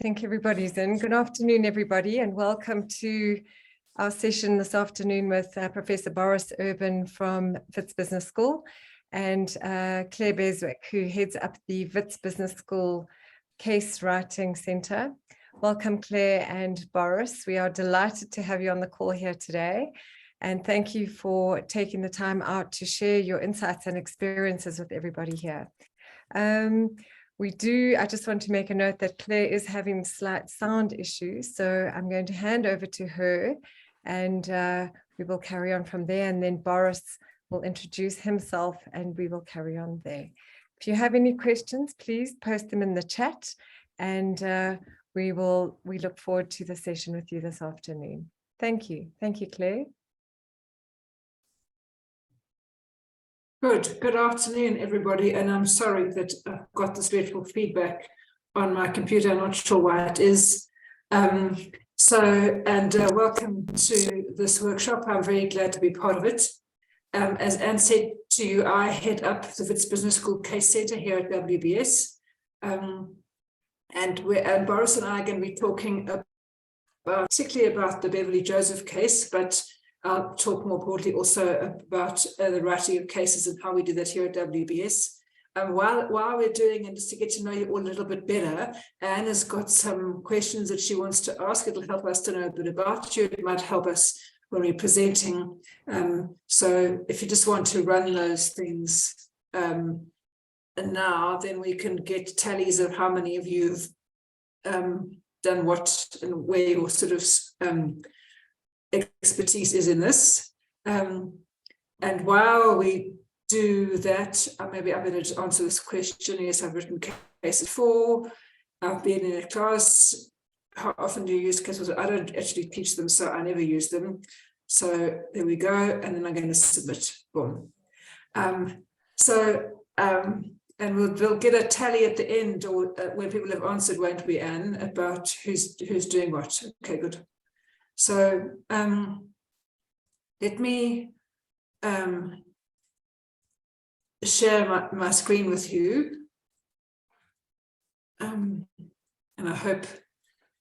Thank you, everybody. Good afternoon, everybody, and welcome to our session this afternoon with Professor Boris Urban from Wits Business School and Claire Bewick, who heads up the Wits Business School Case Writing Centre. Welcome, Claire and Boris. We are delighted to have you on the call here today. And thank you for taking the time out to share your insights and experiences with everybody here. I just want to make a note that Claire is having slight sound issues, so I'm going to hand over to her and we will carry on from there, and then Boris will introduce himself and we will carry on there. If you have any questions, please post them in the chat, and we look forward to the session with you this afternoon. Thank you. Thank you, Claire. Good afternoon, everybody, and I'm sorry that I've got this dreadful feedback on my computer. I'm not sure why it is. Welcome to this workshop. I'm very glad to be part of it. As Anne said to you, I head up the Wits Business School Case Centre here at WBS. And Boris and I are going to be talking particularly about the Beverley Joseph case, but I'll talk more broadly also about the writing of cases and how we do that here at WBS. While we're doing, and just to get to know you all a little bit better, Anne has got some questions that she wants to ask. It'll help us to know a bit about you. It might help us when we're presenting. So if you just want to run those things now, then we can get tallies of how many of you have done what and where your sort of expertise is in this. And while we do that, maybe I'm going to answer this question. Yes, I've written cases before. I've been in a class. How often do you use cases? I don't actually teach them, so I never use them. So there we go. And then I'm going to submit. Boom. And we'll get a tally at the end, or when people have answered, won't we, Anne, about who's doing what. Okay, good. So let me share my screen with you, and I hope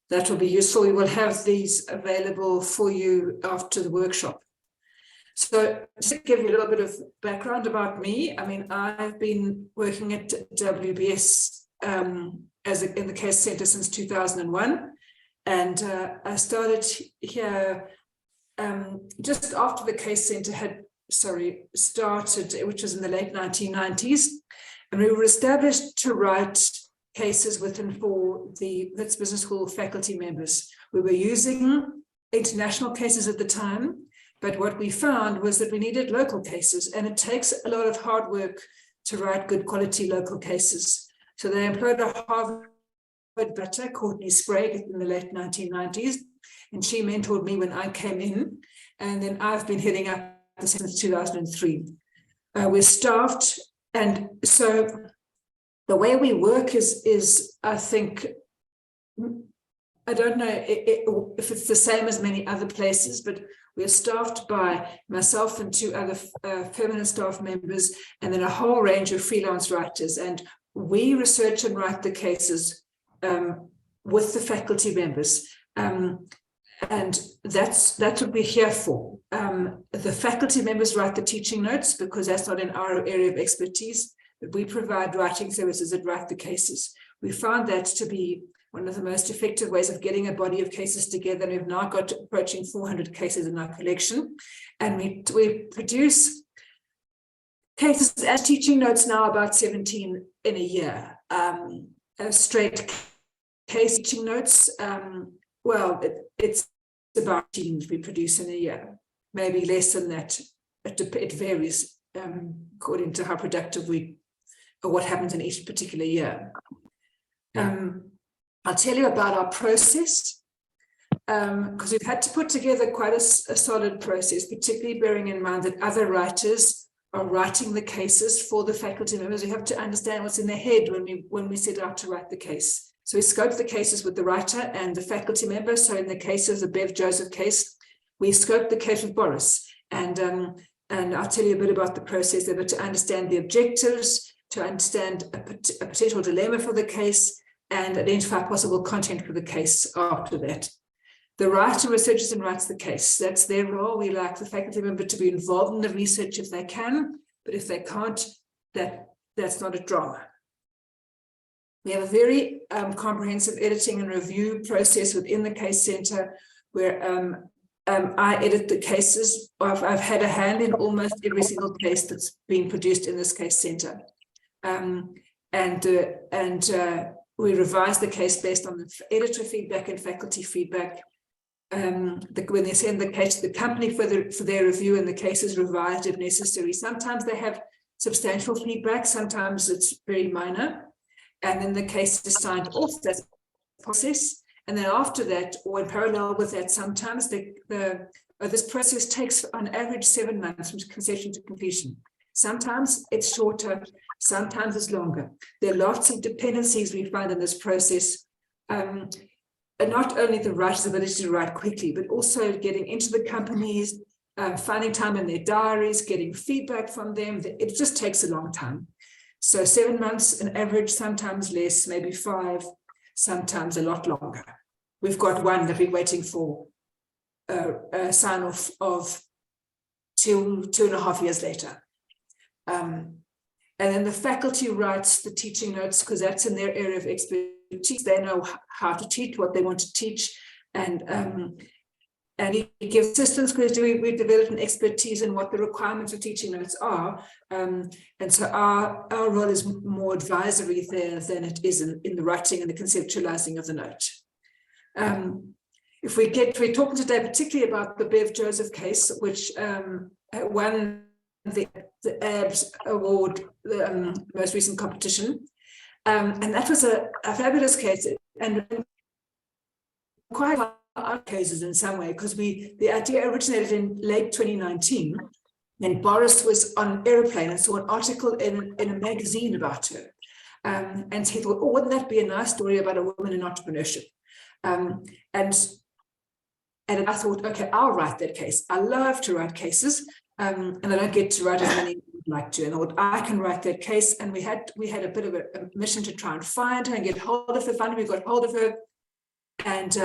that will be useful. We will have these available for you after the workshop. So just to give you a little bit of background about me, I mean, I've been working at WBS in the Case Centre since 2001. And I started here just after the Case Centre had started, which was in the late 1990s. And we were established to write cases for the Wits Business School faculty members. We were using international cases at the time, but what we found was that we needed local cases, and it takes a lot of hard work to write good quality local cases. So they employed a Harvard butter, Courtney Sprague, in the late 1990s, and she mentored me when I came in, and then I've been heading up since 2003. We're staffed, and so the way we work is I think, I don't know if it's the same as many other places, but we're staffed by myself and two other permanent staff members, and then a whole range of freelance writers, and we research and write the cases with the faculty members, and that's what we're here for. The faculty members write the teaching notes because that's not in our area of expertise, but we provide writing services that write the cases. We found that to be one of the most effective ways of getting a body of cases together, and we've now got approaching 400 cases in our collection, and we produce cases as teaching notes now, about 17 in a year. Straight case teaching notes, it's about 18 we produce in a year, maybe less than that. It varies according to how productive or what happens in each particular year. I'll tell you about our process, because we've had to put together quite a solid process, particularly bearing in mind that other writers are writing the cases for the faculty members. We have to understand what's in their head when we set out to write the case. So we scope the cases with the writer and the faculty member. So in the case of the Bev Joseph case, we scoped the case with Boris. And I'll tell you a bit about the process there, but to understand the objectives, to understand a potential dilemma for the case, and identify possible content for the case after that. The writer researches and writes the case. That's their role. We like the faculty member to be involved in the research if they can, but if they can't, that's not a drama. We have a very comprehensive editing and review process within the Case Centre, where I edit the cases. I've had a hand in almost every single case that's been produced in this Case Centre. We revise the case based on the editor feedback and faculty feedback. When they send the case to the company for their review, and the case is revised if necessary. Sometimes they have substantial feedback, sometimes it's very minor, and then the case is signed off. That's the process. And then after that, or in parallel with that, sometimes this process takes on average 7 months from conception to completion. Sometimes it's shorter, sometimes it's longer. There are lots of dependencies we find in this process. And not only the writer's ability to write quickly, but also getting into the companies, finding time in their diaries, getting feedback from them. It just takes a long time. So 7 months on average, sometimes less, maybe 5, sometimes a lot longer. We've got one that we're waiting for a sign off of 2.5 years later. And then the faculty writes the teaching notes because that's in their area of expertise. They know how to teach, what they want to teach, and we give assistance because we develop an expertise in what the requirements of teaching notes are. And so our role is more advisory there than it is in the writing and the conceptualizing of the note. We're talking today particularly about the Bev Joseph case, which won the AABS award, the most recent competition. And that was a fabulous case, and quite like our cases in some way, because the idea originated in late 2019, and Boris was on an airplane and saw an article in a magazine about her. And he thought, oh, wouldn't that be a nice story about a woman in entrepreneurship? And I thought, okay, I'll write that case. I love to write cases, and I don't get to write as many as I'd like to. And I thought, I can write that case. And we had a bit of a mission to try and find her and get hold of her. Finally, we got hold of her, and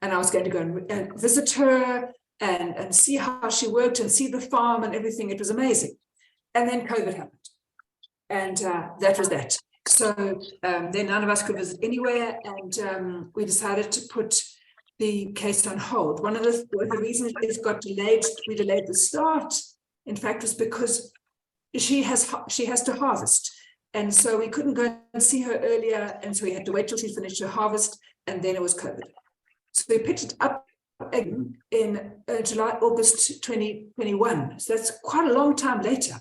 I was going to go and visit her and see how she worked and see the farm and everything. It was amazing. And then COVID happened, and that was that. So then none of us could visit anywhere, and we decided to put the case on hold. One of the reasons it got delayed, we delayed the start, in fact, was because she has to harvest. And so we couldn't go and see her earlier, and so we had to wait till she finished her harvest, and then it was COVID. So we picked it up again in July, August 2021. So that's quite a long time later.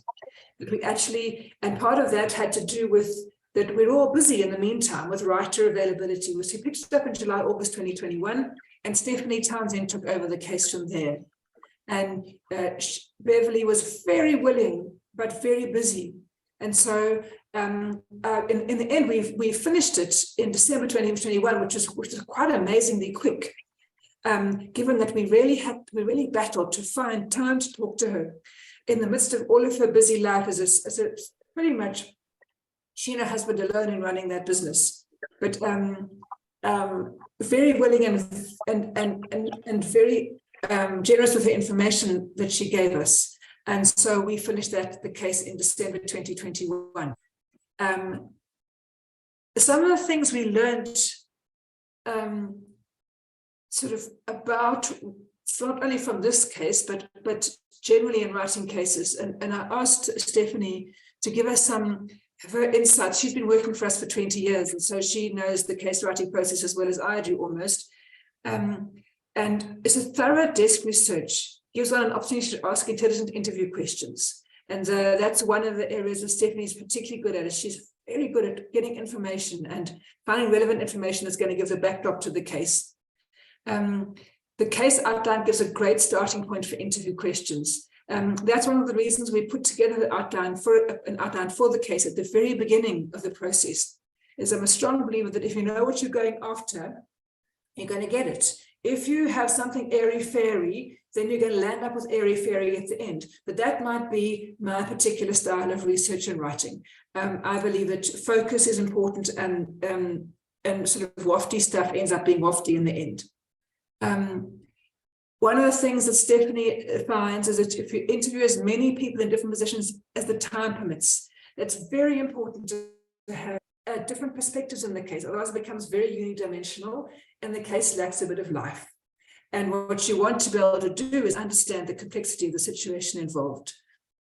But we actually, and part of that had to do with that we're all busy in the meantime with writer availability. So we picked it up in July, August 2021, and Stephanie Townsend took over the case from there. And Beverley was very willing, but very busy. And so in the end, we finished it in December 2021, which is quite amazingly quick, given that we really battled to find time to talk to her in the midst of all of her busy life as a pretty much she and her husband alone in running that business, but very willing and very generous with the information that she gave us. And so we finished the case in December 2021. Some of the things we learned sort of about, not only from this case, but generally in writing cases. And I asked Stephanie to give us some of her insights. She's been working for us for 20 years, and so she knows the case writing process as well as I do almost. And it's a thorough desk research. Gives one an opportunity to ask intelligent interview questions. And that's one of the areas that Stephanie is particularly good at. She's very good at getting information and finding relevant information that's going to give the backdrop to the case. The case outline gives a great starting point for interview questions. That's one of the reasons we put together the outline for the case at the very beginning of the process. I'm a strong believer that if you know what you're going after, you're going to get it. If you have something airy-fairy, then you're going to land up with airy-fairy at the end. But that might be my particular style of research and writing. I believe that focus is important, and and sort of wafty stuff ends up being wafty in the end. One of the things that Stephanie finds is that if you interview as many people in different positions as the time permits, it's very important to have different perspectives in the case, otherwise it becomes very unidimensional and the case lacks a bit of life. And what you want to be able to do is understand the complexity of the situation involved.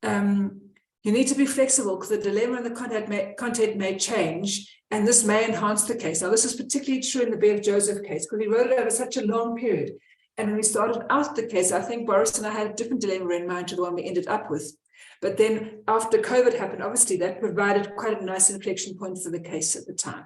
You need to be flexible because the dilemma and the content may change, and this may enhance the case. Now, this is particularly true in the Bev Joseph case because we wrote it over such a long period. And when we started out the case, I think Boris and I had a different dilemma in mind to the one we ended up with. But then after COVID happened, obviously that provided quite a nice inflection point for the case at the time.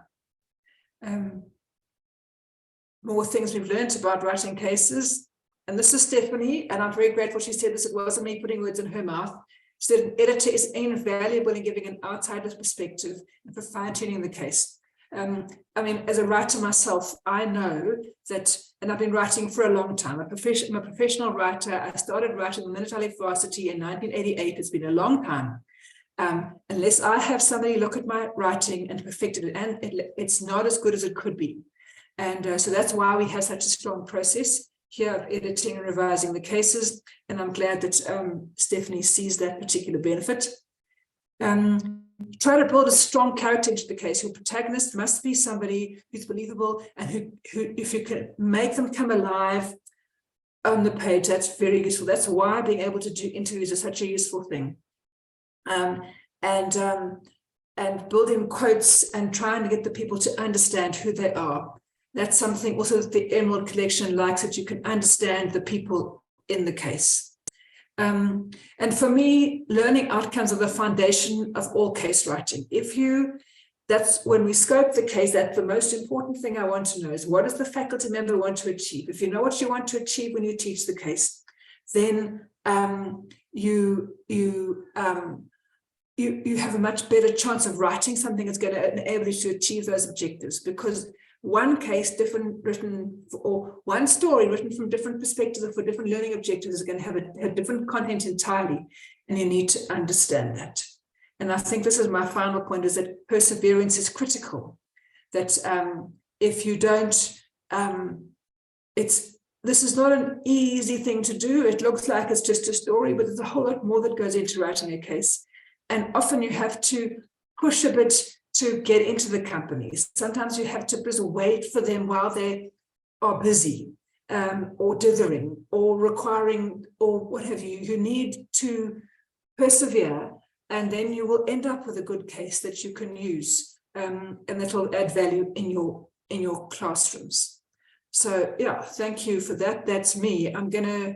More things we've learned about writing cases. And this is Stephanie, and I'm very grateful she said this. It wasn't me putting words in her mouth. She said an editor is invaluable in giving an outsider's perspective and for fine-tuning the case. I mean, as a writer myself, I know that, and I've been writing for a long time. I'm a professional writer. I started writing the minute I left varsity in 1988. It's been a long time. Unless I have somebody look at my writing and perfected it, and it's not as good as it could be. And so that's why we have such a strong process here of editing and revising the cases. And I'm glad that Stephanie sees that particular benefit. Try to build a strong character into the case. Your protagonist must be somebody who's believable and who if you can make them come alive on the page, that's very useful. That's why being able to do interviews is such a useful thing. And building quotes and trying to get the people to understand who they are. That's something also that the Emerald Collection likes, that you can understand the people in the case. And for me, learning outcomes are the foundation of all case writing. That's when we scope the case, that's the most important thing I want to know is what does the faculty member want to achieve? If you know what you want to achieve when you teach the case, then you have a much better chance of writing something that's going to enable you to achieve those objectives, because one case one story written from different perspectives or for different learning objectives is going to have a different content entirely, and you need to understand that. And I think this is my final point, is that perseverance is critical. That if you don't, this is not an easy thing to do. It looks like it's just a story, but there's a whole lot more that goes into writing a case. And often you have to push a bit to get into the companies. Sometimes you have to just wait for them while they are busy or dithering or requiring or what have you. You need to persevere, and then you will end up with a good case that you can use and that will add value in your classrooms. So yeah, thank you for that. That's me. I'm gonna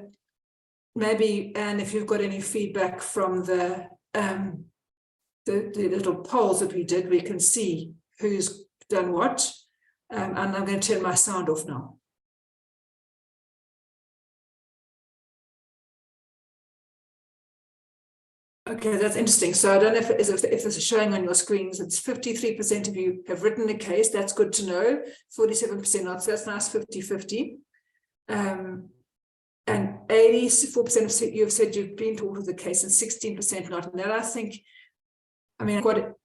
maybe, Anne, if you've got any feedback from the little polls that we did, we can see who's done what. And I'm going to turn my sound off now. Okay, that's interesting. So I don't know if this is showing on your screens. It's 53% of you have written a case. That's good to know. 47% not. So that's nice, 50-50. And 84% of you have said you've been taught with the case, and 16% not. And that, I think, what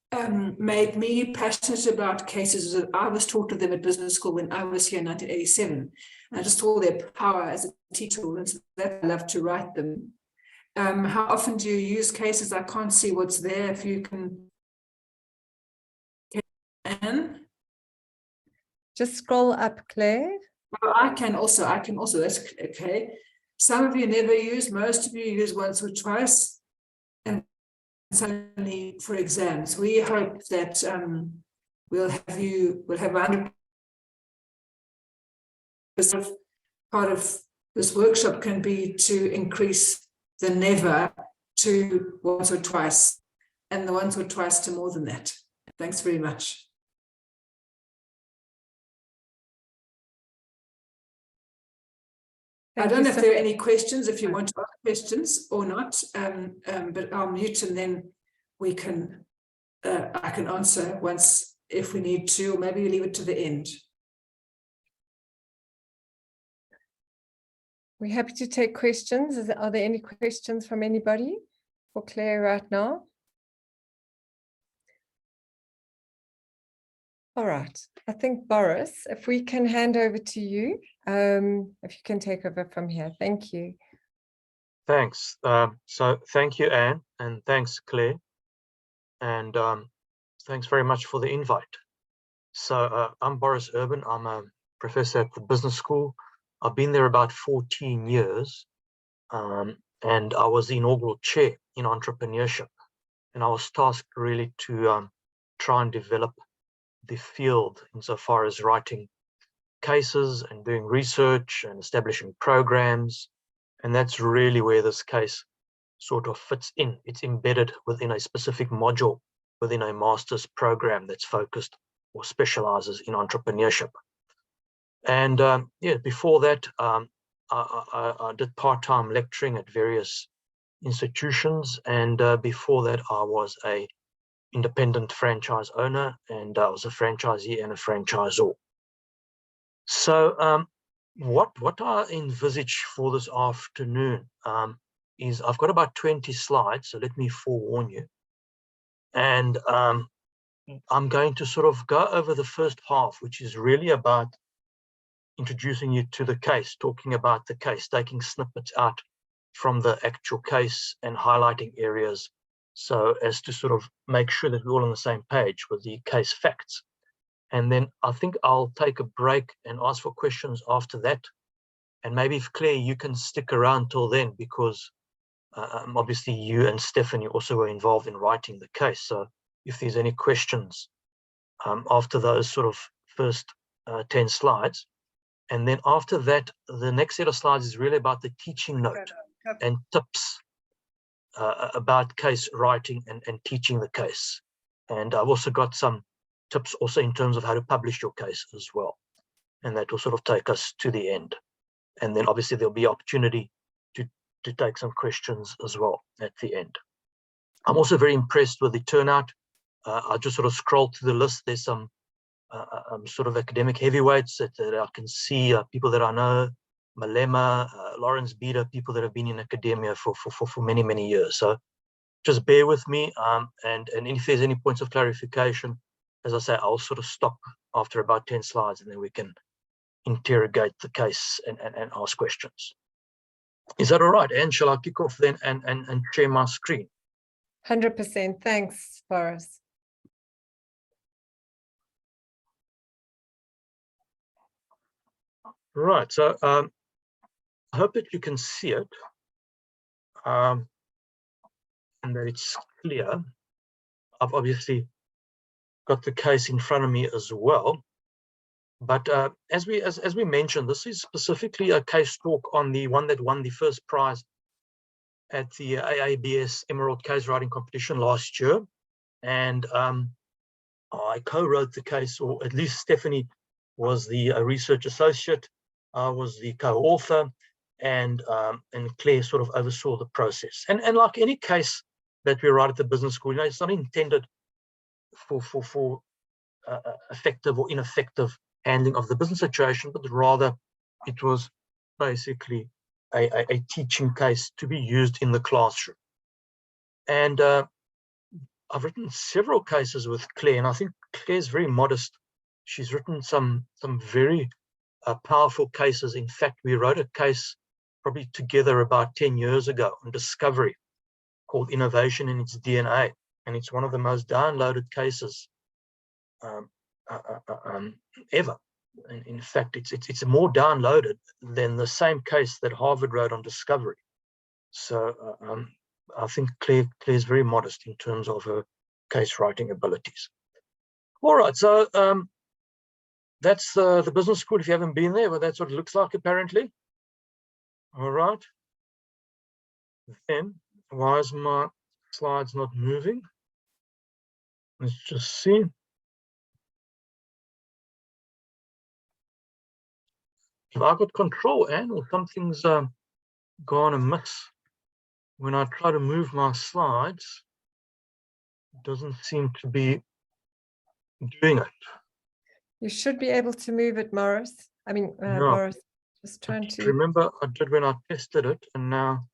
made me passionate about cases is that I was taught of them at business school when I was here in 1987. And I just saw their power as a teacher, and so that I love to write them. How often do you use cases? I can't see what's there. If you can, Anne? Just scroll up, Claire. Oh, I can also, that's okay. Some of you never use, most of you use once or twice, and it's only for exams. We hope that we'll have 100%. Part of this workshop can be to increase the never to once or twice, and the once or twice to more than that. Thanks very much. I don't know if there are any questions, if you want to ask questions or not, but I'll mute, and then we can, I can answer once if we need to, or maybe we leave it to the end. We're happy to take questions. Are there any questions from anybody for Claire right now? All right. I think, Boris, if we can hand over to you, if you can take over from here. Thank you. Thanks. So thank you, Anne, and thanks, Claire. And thanks very much for the invite. So I'm Boris Urban. I'm a professor at the business school. I've been there about 14 years, and I was the inaugural chair in entrepreneurship. And I was tasked really to try and develop the field insofar as writing cases and doing research and establishing programs. And that's really where this case sort of fits in. It's embedded within a specific module within a master's program that's focused or specializes in entrepreneurship. And yeah, before that, I did part-time lecturing at various institutions. And before that, I was a independent franchise owner, and I was a franchisee and a franchisor. So what I envisage for this afternoon is I've got about 20 slides, so let me forewarn you. And I'm going to sort of go over the first half, which is really about introducing you to the case, talking about the case, taking snippets out from the actual case and highlighting areas so as to sort of make sure that we're all on the same page with the case facts. And then I think I'll take a break and ask for questions after that. And maybe if Claire, you can stick around till then, because obviously you and Stephanie also were involved in writing the case. So if there's any questions after those sort of first 10 slides. And then after that, the next set of slides is really about the teaching note and tips about case writing and teaching the case. And I've also got some tips also in terms of how to publish your case as well. And that will sort of take us to the end. And then obviously there'll be opportunity to take some questions as well at the end. I'm also very impressed with the turnout. I just sort of scrolled through the list. There's some sort of academic heavyweights that I can see, people that I know, Malema, Lawrence Beder, people that have been in academia for many, many years. So just bear with me. And if there's any points of clarification, as I say, I'll sort of stop after about 10 slides and then we can interrogate the case and ask questions. Is that all right, Anne? Shall I kick off then and share my screen? 100%. Thanks, Boris. Right. So I hope that you can see it and that it's clear. I've obviously got the case in front of me as well. But as we mentioned, this is specifically a case talk on the one that won the first prize at the AABS Emerald Case Writing competition last year. And I co-wrote the case, or at least Stephanie was the research associate. I was the co-author, and Claire sort of oversaw the process. And like any case that we write at the business school, you know, it's not intended for effective or ineffective handling of the business situation, but rather it was basically a teaching case to be used in the classroom. And I've written several cases with Claire, and I think Claire's very modest. She's written some very powerful cases. In fact, we wrote a case probably together about 10 years ago on discovery called Innovation in Its DNA. And it's one of the most downloaded cases ever. In fact, it's more downloaded than the same case that Harvard wrote on discovery. So I think Claire's very modest in terms of her case writing abilities. All right, so that's the business school. If you haven't been there, well, that's what it looks like apparently. All right. Then why is my slides not moving? Let's just see. Have I got control, Anne, or something's gone amiss? When I try to move my slides, it doesn't seem to be doing it. You should be able to move it, Boris. No, Boris, just trying to. Remember, I did when I tested it, and now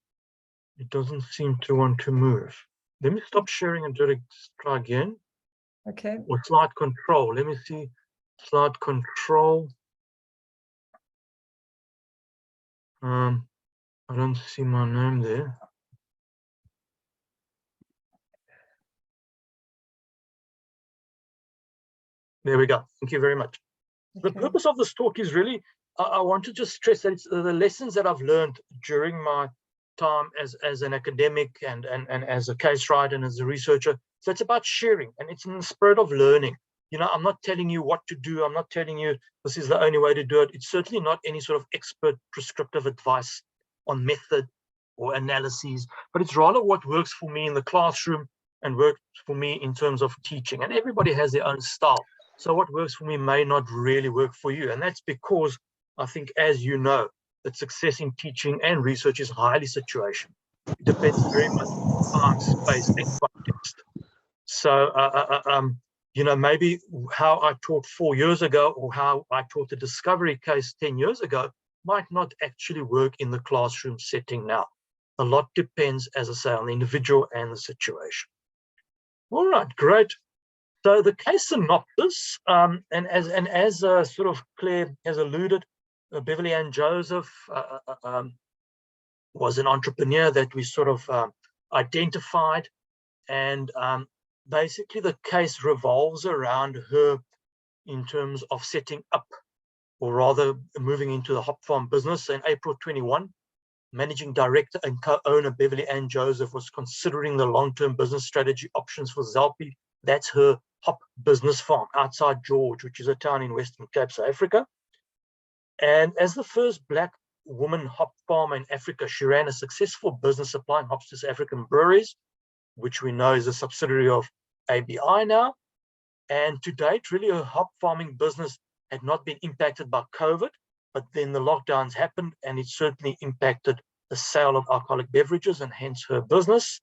it doesn't seem to want to move. Let me stop sharing and try again. Okay. or slide control. Let me see, slide control. I don't see my name there. There we go. Thank you very much. The Okay. purpose of this talk is really, I want to just stress that it's the lessons that I've learned during my time as an academic and as a case writer and as a researcher. So it's about sharing, and it's in the spirit of learning. You know, I'm not telling you what to do. I'm not telling you this is the only way to do it. It's certainly not any sort of expert prescriptive advice on method or analyses, but it's rather what works for me in the classroom and works for me in terms of teaching. And everybody has their own style. So what works for me may not really work for you. And that's because I think, as you know, that success in teaching and research is highly situational. It depends very much on time, space, and context. So, you know, maybe how I taught 4 years ago or how I taught the discovery case 10 years ago might not actually work in the classroom setting now. A lot depends, as I say, on the individual and the situation. All right, great. So the case synopsis, and as sort of Claire has alluded, Beverley Anne Joseph was an entrepreneur that we sort of identified, and basically the case revolves around her in terms of setting up, or rather moving into the hop farm business. In April 21, managing director and co-owner Beverley Anne Joseph was considering the long-term business strategy options for Zalpi. That's her hop business farm outside George, which is a town in Western Cape, South Africa. And as the first Black woman hop farmer in Africa, she ran a successful business supplying hops to South African breweries, which we know is a subsidiary of ABI now. And to date, really, her hop farming business had not been impacted by COVID, but then the lockdowns happened, and it certainly impacted the sale of alcoholic beverages and hence her business.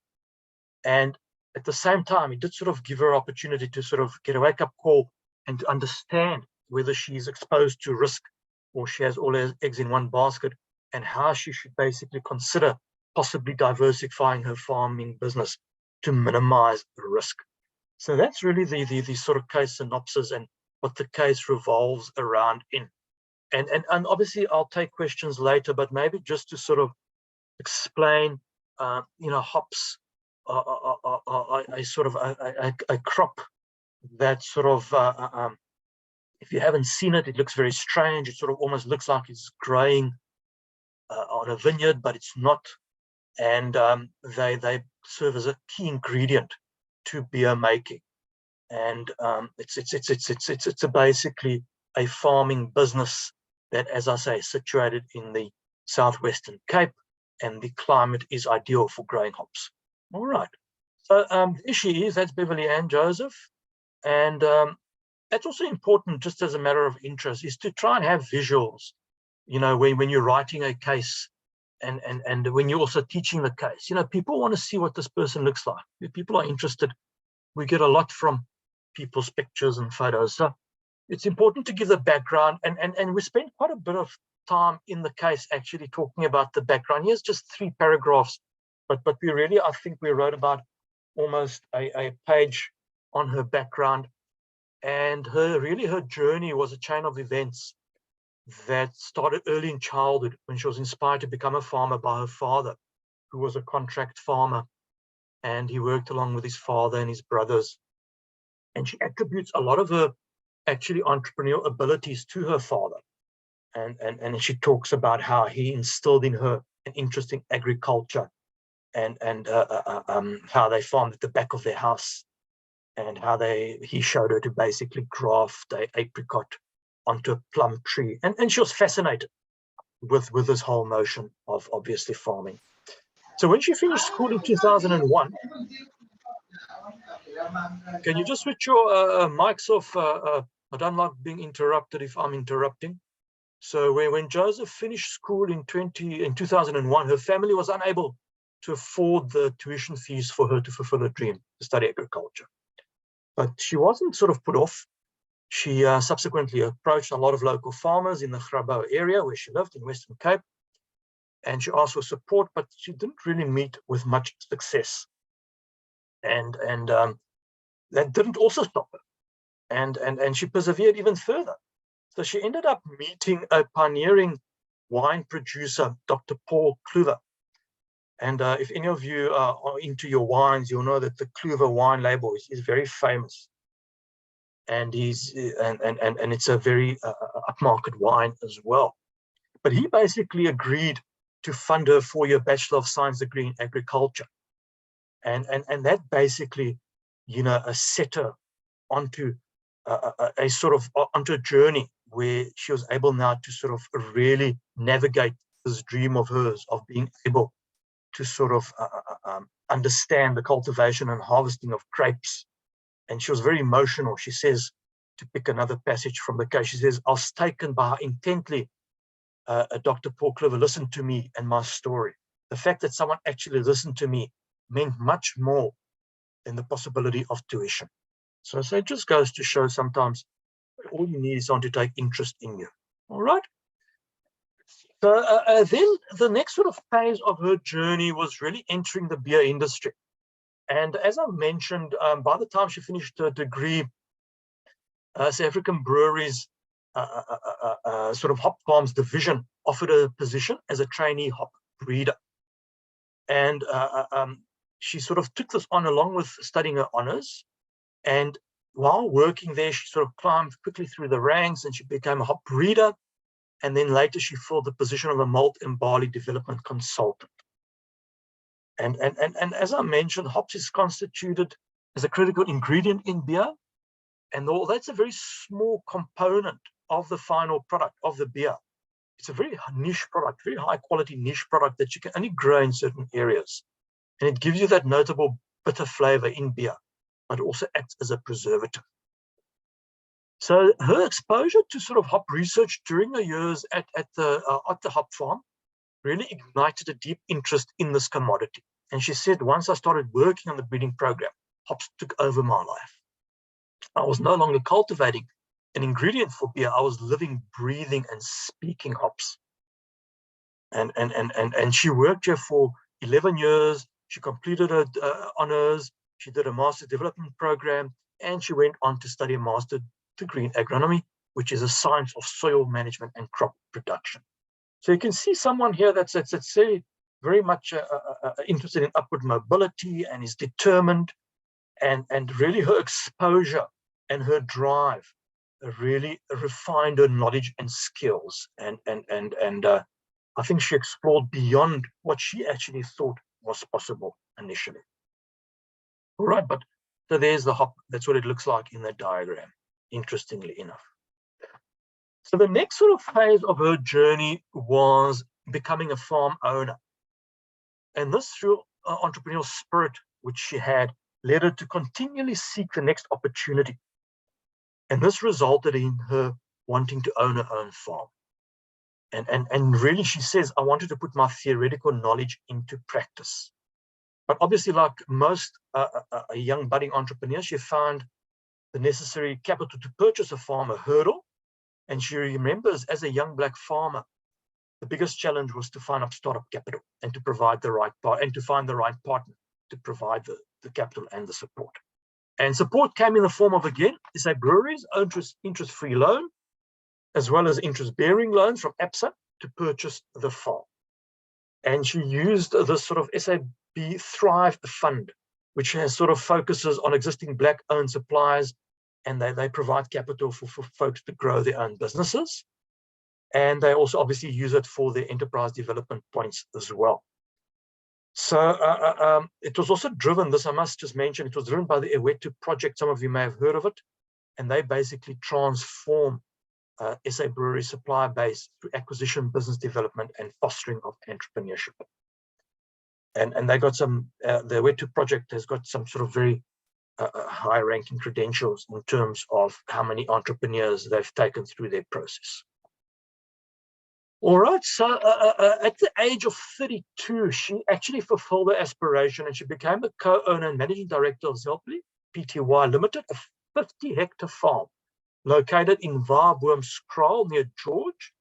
And at the same time, it did sort of give her opportunity to sort of get a wake-up call and to understand whether she's exposed to risk or she has all her eggs in one basket, and how she should basically consider possibly diversifying her farming business to minimize the risk. So that's really the sort of case synopsis and what the case revolves around in. And obviously I'll take questions later, but maybe just to sort of explain, you know, hops are a sort of a crop that sort of, if you haven't seen it, it looks very strange. It sort of almost looks like it's growing on a vineyard, but it's not. And they serve as a key ingredient to beer making. And it's basically a farming business that, as I say, is situated in the southwestern Cape, and the climate is ideal for growing hops. All right. So there she is. That's Beverley Anne Joseph. And that's also important, just as a matter of interest, is to try and have visuals, you know, when you're writing a case and when you're also teaching the case. You know, people want to see what this person looks like. If people are interested, we get a lot from people's pictures and photos. So it's important to give the background, and we spend quite a bit of time in the case actually talking about the background. Here's just 3 paragraphs, but we really, I think we wrote about almost a page on her background. And her journey was a chain of events that started early in childhood, when she was inspired to become a farmer by her father, who was a contract farmer, and he worked along with his father and his brothers. And she attributes a lot of her actually entrepreneurial abilities to her father. And she talks about how he instilled in her an interest in agriculture, and how they farmed at the back of their house, and how he showed her to basically graft an apricot onto a plum tree. And she was fascinated with this whole notion of obviously farming. So when she finished school in 2001, can you just switch your mics off? I don't like being interrupted if I'm interrupting. So when Joseph finished school in 2001, her family was unable to afford the tuition fees for her to fulfill her dream to study agriculture. But she wasn't sort of put off. She subsequently approached a lot of local farmers in the Grabouw area where she lived in Western Cape, and she asked for support, but she didn't really meet with much success. And that didn't also stop her. And she persevered even further. So she ended up meeting a pioneering wine producer, Dr. Paul Kluwer. And if any of you are into your wines, you'll know that the Kluwer wine label is very famous. And it's a very upmarket wine as well. But he basically agreed to fund her 4-year Bachelor of Science degree in agriculture. And that basically, set her onto a sort of onto a journey where she was able now to sort of really navigate this dream of hers of being able to sort of understand the cultivation and harvesting of grapes. And she was very emotional. She says, to pick another passage from the case, she says, "I was taken by how intently Dr. Paul Kluwer listened to me and my story. The fact that someone actually listened to me meant much more than the possibility of tuition." So it just goes to show sometimes all you need is someone to take interest in you. All right. So then the next sort of phase of her journey was really entering the beer industry. And as I mentioned, by the time she finished her degree, South African Breweries sort of hop farms division offered her a position as a trainee hop breeder. And she sort of took this on along with studying her honors. And while working there, she sort of climbed quickly through the ranks and she became a hop breeder. And then later she filled the position of a malt and barley development consultant. And as I mentioned, hops is constituted as a critical ingredient in beer. And although that's a very small component of the final product of the beer, it's a very niche product, very high quality niche product that you can only grow in certain areas. And it gives you that notable bitter flavor in beer, but also acts as a preservative. So her exposure to sort of hop research during her years at the hop farm really ignited a deep interest in this commodity. And she said, once I started working on the breeding program, hops took over my life. I was no longer cultivating an ingredient for beer. I was living, breathing, and speaking hops. And she worked here for 11 years. She completed her honors. She did a master development program, and she went on to study a master degree in agronomy, which is a science of soil management and crop production. So you can see someone here that's very much interested in upward mobility and is determined, and really her exposure and her drive really refined her knowledge and skills. And I think she explored beyond what she actually thought was possible initially. All right, but so there's the hop. That's what it looks like in that diagram, interestingly enough. So the next sort of phase of her journey was becoming a farm owner. And this through entrepreneurial spirit, which she had, led her to continually seek the next opportunity. And this resulted in her wanting to own her own farm. And really, she says, I wanted to put my theoretical knowledge into practice. But obviously, like most young budding entrepreneurs, she found the necessary capital to purchase a farm a hurdle. And she remembers, as a young black farmer, the biggest challenge was to find up startup capital and to provide the right and to find the right partner to provide the capital and the support. And support came in the form of, again, SA Breweries interest-free loan, as well as interest-bearing loans from ABSA to purchase the farm. And she used this sort of SAB Thrive Fund, which has sort of focuses on existing Black-owned suppliers, and they provide capital for folks to grow their own businesses. And they also obviously use it for their enterprise development points as well. So it was also driven, this I must just mention, it was driven by the Ewetu project. Some of you may have heard of it. And they basically transform SA Brewery supply base through acquisition, business development, and fostering of entrepreneurship. And they got some, the Ewetu project has got some sort of very high-ranking credentials in terms of how many entrepreneurs they've taken through their process. All right, so at the age of 32, she actually fulfilled her aspiration and she became a co-owner and managing director of Zelpli Pty Limited, a 50-hectare farm located in Waarboomskraal near George,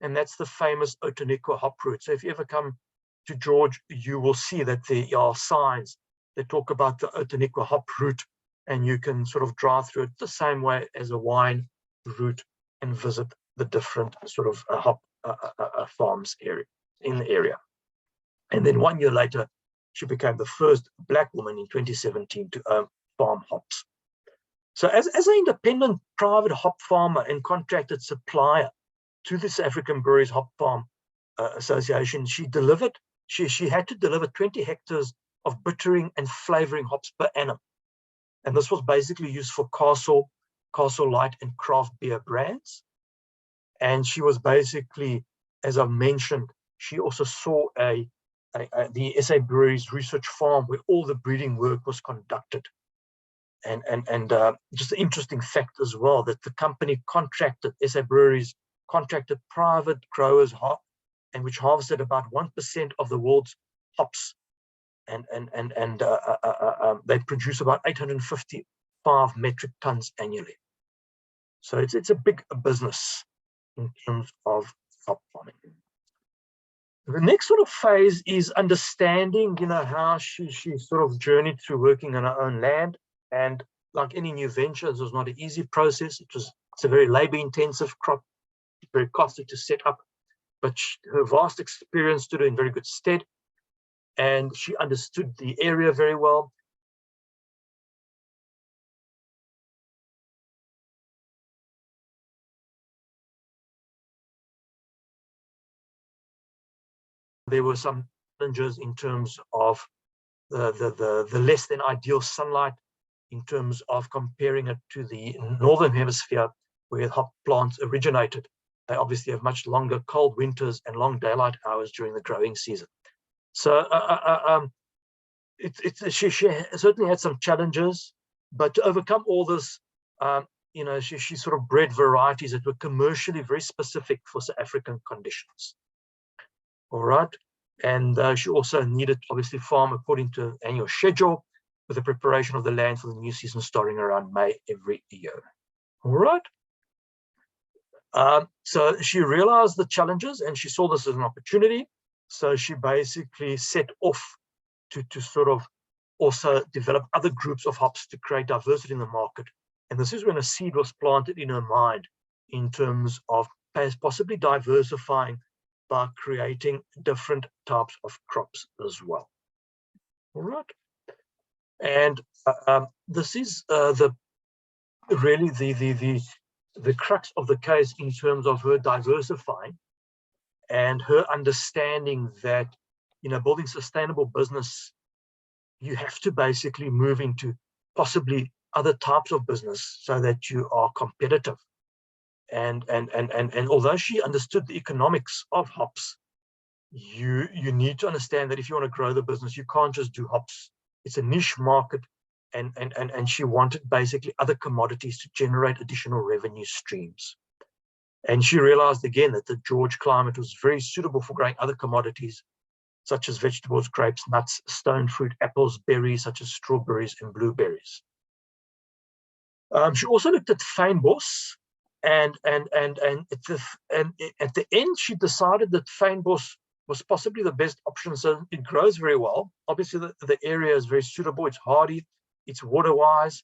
and that's the famous Outeniqua hop route. So if you ever come to George, you will see that there are signs that talk about the Outeniqua hop route and you can sort of drive through it the same way as a wine route and visit the different sort of hop farms in the area. And then 1 year later, she became the first Black woman in 2017 to own farm hops. So as an independent private hop farmer and contracted supplier to the South African Breweries Hop Farm Association, she had to deliver 20 hectares of bittering and flavoring hops per annum. And this was basically used for Castle Light and craft beer brands. And she was basically, as I've mentioned, she also saw the SA Breweries research farm where all the breeding work was conducted. And just an interesting fact as well, that the company SA Breweries contracted private growers and which harvested about 1% of the world's hops. And they produce about 855 metric tons annually. So it's a big business in terms of hop farming. The next sort of phase is understanding, how she sort of journeyed through working on her own land. And like any new venture, this was not an easy process. It's a very labor-intensive crop, very costly to set up. But her vast experience stood her in very good stead, and she understood the area very well. There were some challenges in terms of the less than ideal sunlight, in terms of comparing it to the northern hemisphere where hop plants originated. They obviously have much longer cold winters and long daylight hours during the growing season. So she certainly had some challenges, but to overcome all this, she sort of bred varieties that were commercially very specific for South African conditions. All right, and she also needed to obviously farm according to annual schedule, with the preparation of the land for the new season starting around May every year. All right. So she realized the challenges and she saw this as an opportunity. So she basically set off to sort of also develop other groups of hops to create diversity in the market. And this is when a seed was planted in her mind in terms of possibly diversifying by creating different types of crops as well. All right. And this is really the crux of the case in terms of her diversifying and her understanding that, building sustainable business, you have to basically move into possibly other types of business so that you are competitive. And although she understood the economics of hops, you need to understand that if you want to grow the business, you can't just do hops. It's a niche market, and she wanted basically other commodities to generate additional revenue streams. And she realized again that the George climate was very suitable for growing other commodities, such as vegetables, grapes, nuts, stone fruit, apples, berries, such as strawberries and blueberries. She also looked at fynbos, and at the end, she decided that fynbos was possibly the best option. So it grows very well. Obviously, the area is very suitable. It's hardy, it's water-wise,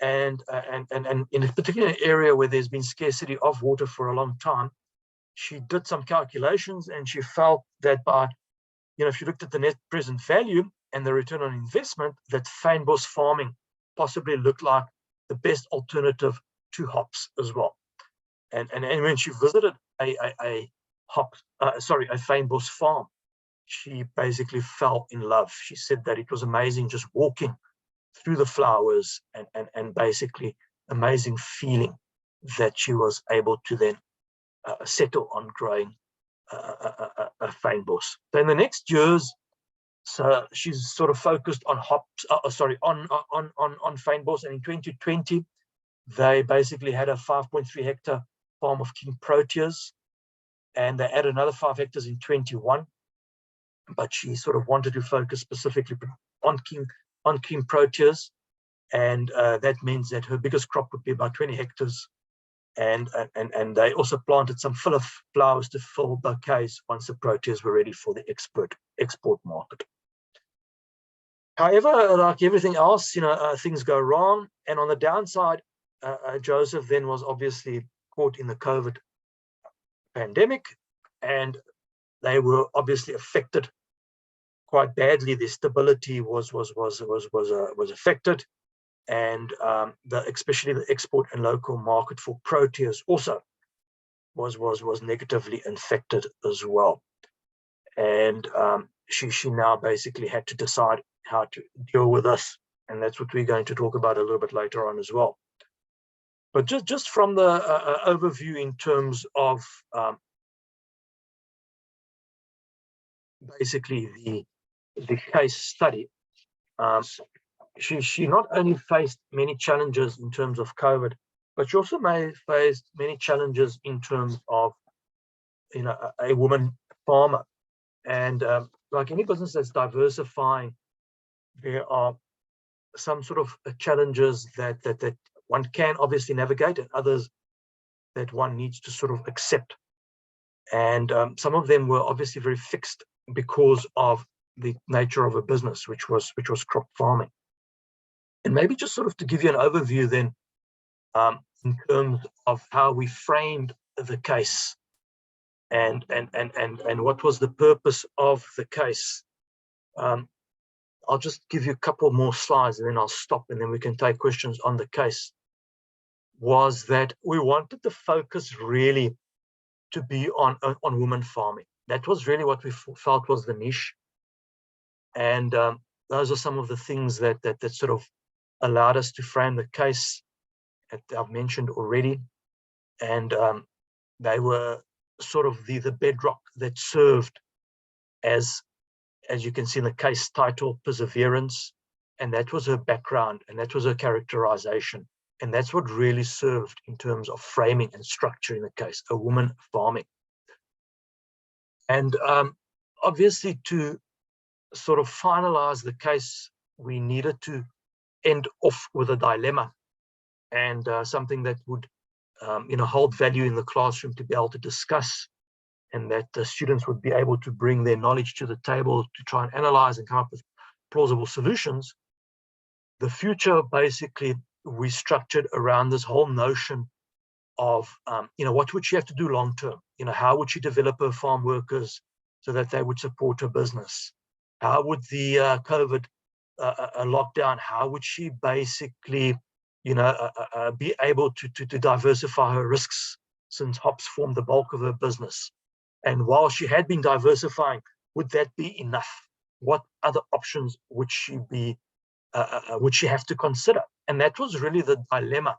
and in a particular area where there's been scarcity of water for a long time, she did some calculations and she felt that by, if you looked at the net present value and the return on investment, that fynbos farming possibly looked like the best alternative to hops as well. And when she visited a fynbos farm, she basically fell in love. She said that it was amazing just walking through the flowers and basically amazing feeling that she was able to then settle on growing a fynbos. So in the next years, so she's sort of focused on hops, on fynbos. And in 2020, they basically had a 5.3 hectare farm of King Proteas, and they added another 5 hectares in 21. But she sort of wanted to focus specifically on King Proteas, and that means that her biggest crop would be about 20 hectares. And they also planted some filler flowers to fill bouquets once the Proteas were ready for the export market. However, like everything else, things go wrong. And on the downside, Joseph then was obviously caught in the COVID pandemic, and they were obviously affected quite badly. Their stability was affected, and especially the export and local market for Proteas also was negatively affected as well. And she now basically had to decide how to deal with this, and that's what we're going to talk about a little bit later on as well. But just from the overview in terms of basically the case study, she not only faced many challenges in terms of COVID, but she also faced many challenges in terms of a woman farmer. And like any business that's diversifying, there are some sort of challenges that one can obviously navigate, and others that one needs to sort of accept. And some of them were obviously very fixed because of the nature of a business, which was crop farming. And maybe just sort of to give you an overview then, in terms of how we framed the case and what was the purpose of the case. I'll just give you a couple more slides and then I'll stop, and then we can take questions on the case. Was that we wanted the focus really to be on women farming. That was really what we felt was the niche. And those are some of the things that sort of allowed us to frame the case that I've mentioned already. And they were sort of the bedrock that served as you can see in the case title, perseverance. And that was her background, and that was her characterization. And that's what really served in terms of framing and structuring the case, a woman farming. And obviously, to sort of finalize the case, we needed to end off with a dilemma and something that would hold value in the classroom to be able to discuss, and that the students would be able to bring their knowledge to the table to try and analyze and come up with plausible solutions. The future, basically, we structured around this whole notion of, what would she have to do long term? How would she develop her farm workers so that they would support her business? How would the COVID lockdown, how would she basically, be able to diversify her risks, since hops formed the bulk of her business? And while she had been diversifying, would that be enough? What other options would she have to consider? And that was really the dilemma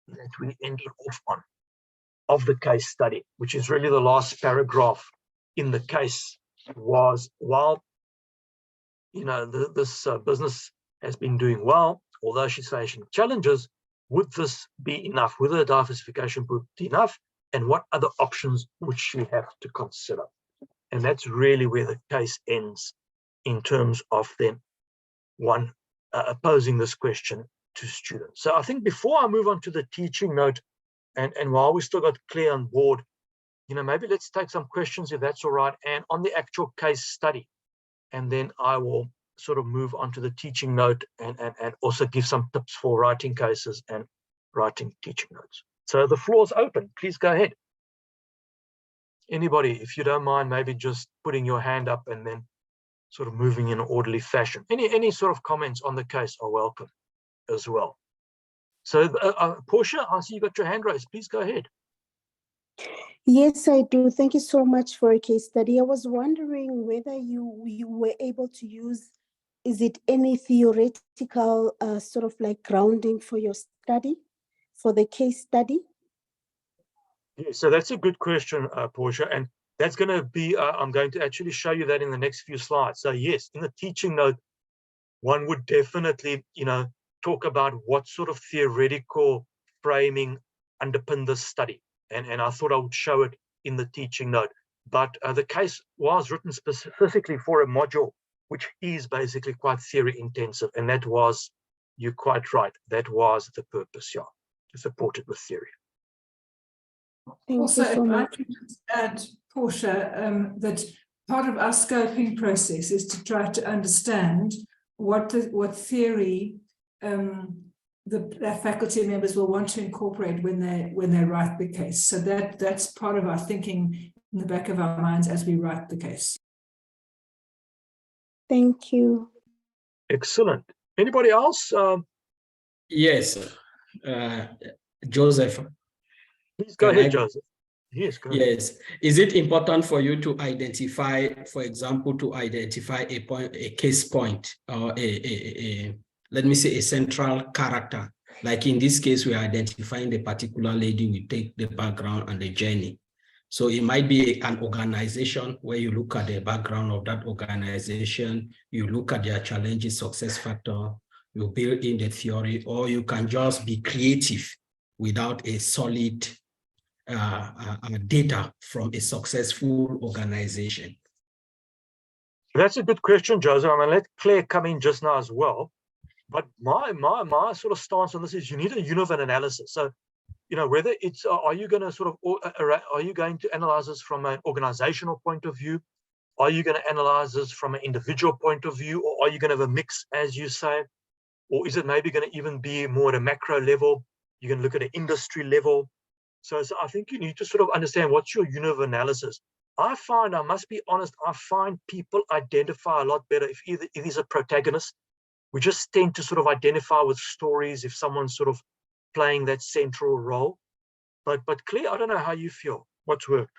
that we ended off on of the case study, which is really the last paragraph in the case. Was, while this business has been doing well, although she's facing challenges, would this be enough? Would the diversification be enough? And what other options would she have to consider? And that's really where the case ends in terms of them posing this question to students. So I think before I move on to the teaching note, and while we still got Claire on board, maybe let's take some questions if that's all right, and on the actual case study. And then I will sort of move on to the teaching note and also give some tips for writing cases and writing teaching notes. So the floor is open. Please go ahead. Anybody, if you don't mind, maybe just putting your hand up and then sort of moving in an orderly fashion. Any sort of comments on the case are welcome as well. So Portia, I see you got your hand raised. Please go ahead. Yes, I do. Thank you so much for a case study. I was wondering whether you were able to use, is it any theoretical sort of like grounding for your study, for the case study? Yeah, so that's a good question, Portia, and that's going to be, I'm going to actually show you that in the next few slides. So yes, in the teaching note, one would definitely, talk about what sort of theoretical framing underpinned this study. And I thought I would show it in the teaching note. But the case was written specifically for a module, which is basically quite theory intensive. And that was, you're quite right, that was the purpose, yeah, to support it with theory. Thank Also, you so much. I can add, Portia, that part of our scoping process is to try to understand what theory the faculty members will want to incorporate when they write the case. So that's part of our thinking in the back of our minds as we write the case. Thank you. Excellent. Anybody else? Yes, Joseph. Please go ahead, Joseph. Yes, go ahead. Yes. Is it important for you to identify, for example, to identify a case point or let me say a central character? Like in this case, we are identifying the particular lady, we take the background and the journey. So it might be an organization where you look at the background of that organization, you look at their challenges, success factor, you build in the theory, or you can just be creative without a solid data from a successful organization. That's a good question, Joseph. I'm going to let Claire come in just now as well. But my sort of stance on this is you need a unit of analysis. So, you know, whether it's, are you going to sort of, are you going to analyze this from an organizational point of view? Are you going to analyze this from an individual point of view? Or are you going to have a mix, as you say? Or is it maybe going to even be more at a macro level? You can look at an industry level. So I think you need to sort of understand what's your unit of analysis. I must be honest, I find people identify a lot better if it is a protagonist. We just tend to sort of identify with stories if someone's sort of playing that central role. But Claire, I don't know how you feel. What's worked?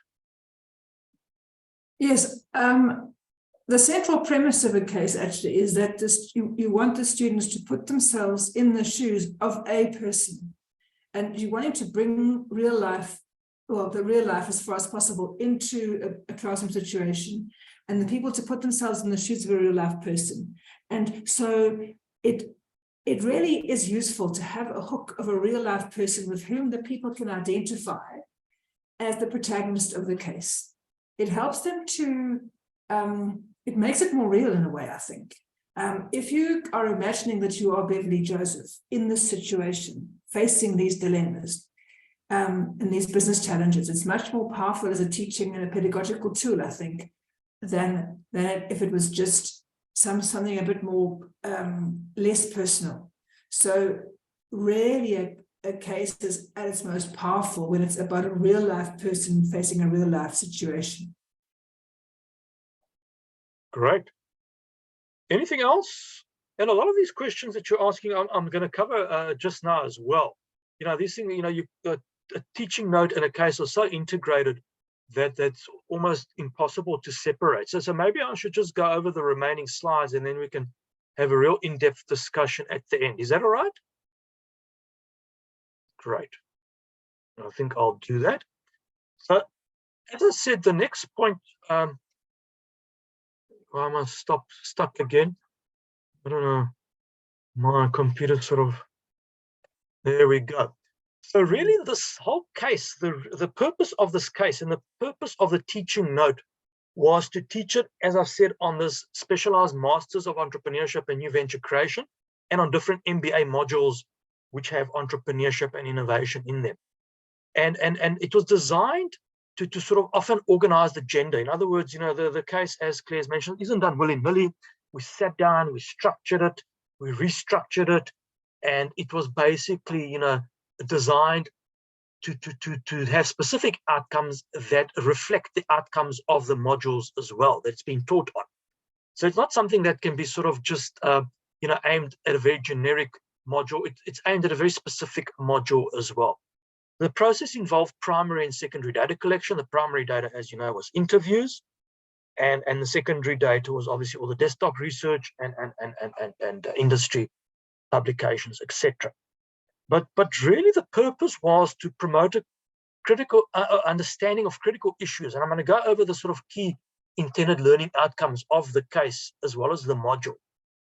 Yes, the central premise of a case actually is that you want the students to put themselves in the shoes of a person. And you want to bring real life, well, the real life as far as possible into a classroom situation, and the people to put themselves in the shoes of a real life person. And so it really is useful to have a hook of a real life person with whom the people can identify as the protagonist of the case. It helps them to, it makes it more real in a way, I think. If you are imagining that you are Beverley Joseph in this situation, facing these dilemmas and these business challenges, it's much more powerful as a teaching and a pedagogical tool, I think, than if it was just something a bit more less personal. So really a case is at its most powerful when it's about a real life person facing a real life situation. Great. Anything else? And a lot of these questions that you're asking, I'm going to cover just now as well. You know, these things, you know, a teaching note and a case are so integrated that that's almost impossible to separate. So maybe I should just go over the remaining slides and then we can have a real in-depth discussion at the end. Is that all right? Great. I think I'll do that. So as I said, the next point, well, I'm stuck again. I don't know. My computer sort of, there we go. So really this whole case, the purpose of this case and the purpose of the teaching note was to teach it, as I've said, on this specialized Masters of Entrepreneurship and New Venture Creation and on different MBA modules which have entrepreneurship and innovation in them. And it was designed to sort of often organize the agenda. In other words, you know, the case, as Claire's mentioned, isn't done willy-nilly. We sat down, we structured it, we restructured it, and it was basically, you know, designed to have specific outcomes that reflect the outcomes of the modules as well that's been taught on. So it's not something that can be sort of just, you know, aimed at a very generic module. It's aimed at a very specific module as well. The process involved primary and secondary data collection. The primary data, as you know, was interviews, and the secondary data was obviously all the desktop research and industry publications, etc. But really the purpose was to promote a critical understanding of critical issues. And I'm going to go over the sort of key intended learning outcomes of the case as well as the module.